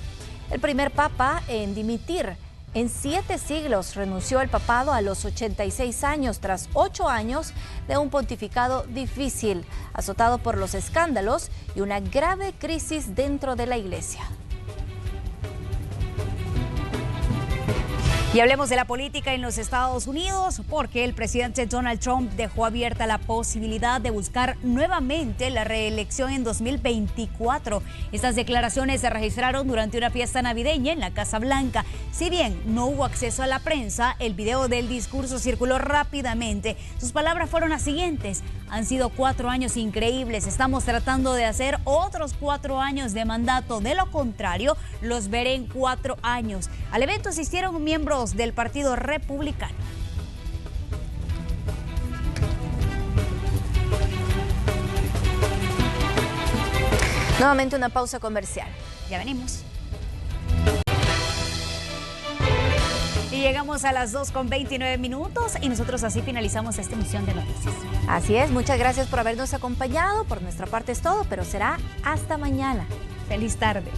El primer papa en dimitir en 7 siglos, renunció al papado a los 86 años tras 8 años de un pontificado difícil, azotado por los escándalos y una grave crisis dentro de la Iglesia. Y hablemos de la política en los Estados Unidos, porque el presidente Donald Trump dejó abierta la posibilidad de buscar nuevamente la reelección en 2024. Estas declaraciones se registraron durante una fiesta navideña en la Casa Blanca. Si bien no hubo acceso a la prensa, el video del discurso circuló rápidamente. Sus palabras fueron las siguientes: han sido 4 años increíbles, estamos tratando de hacer otros 4 años de mandato, de lo contrario, los veré en 4 años. Al evento asistieron miembros del Partido Republicano. Nuevamente una pausa comercial. Ya venimos. Y llegamos a las 2:29 y nosotros así finalizamos esta emisión de noticias. Así es, muchas gracias por habernos acompañado. Por nuestra parte es todo, pero será hasta mañana. Feliz tarde.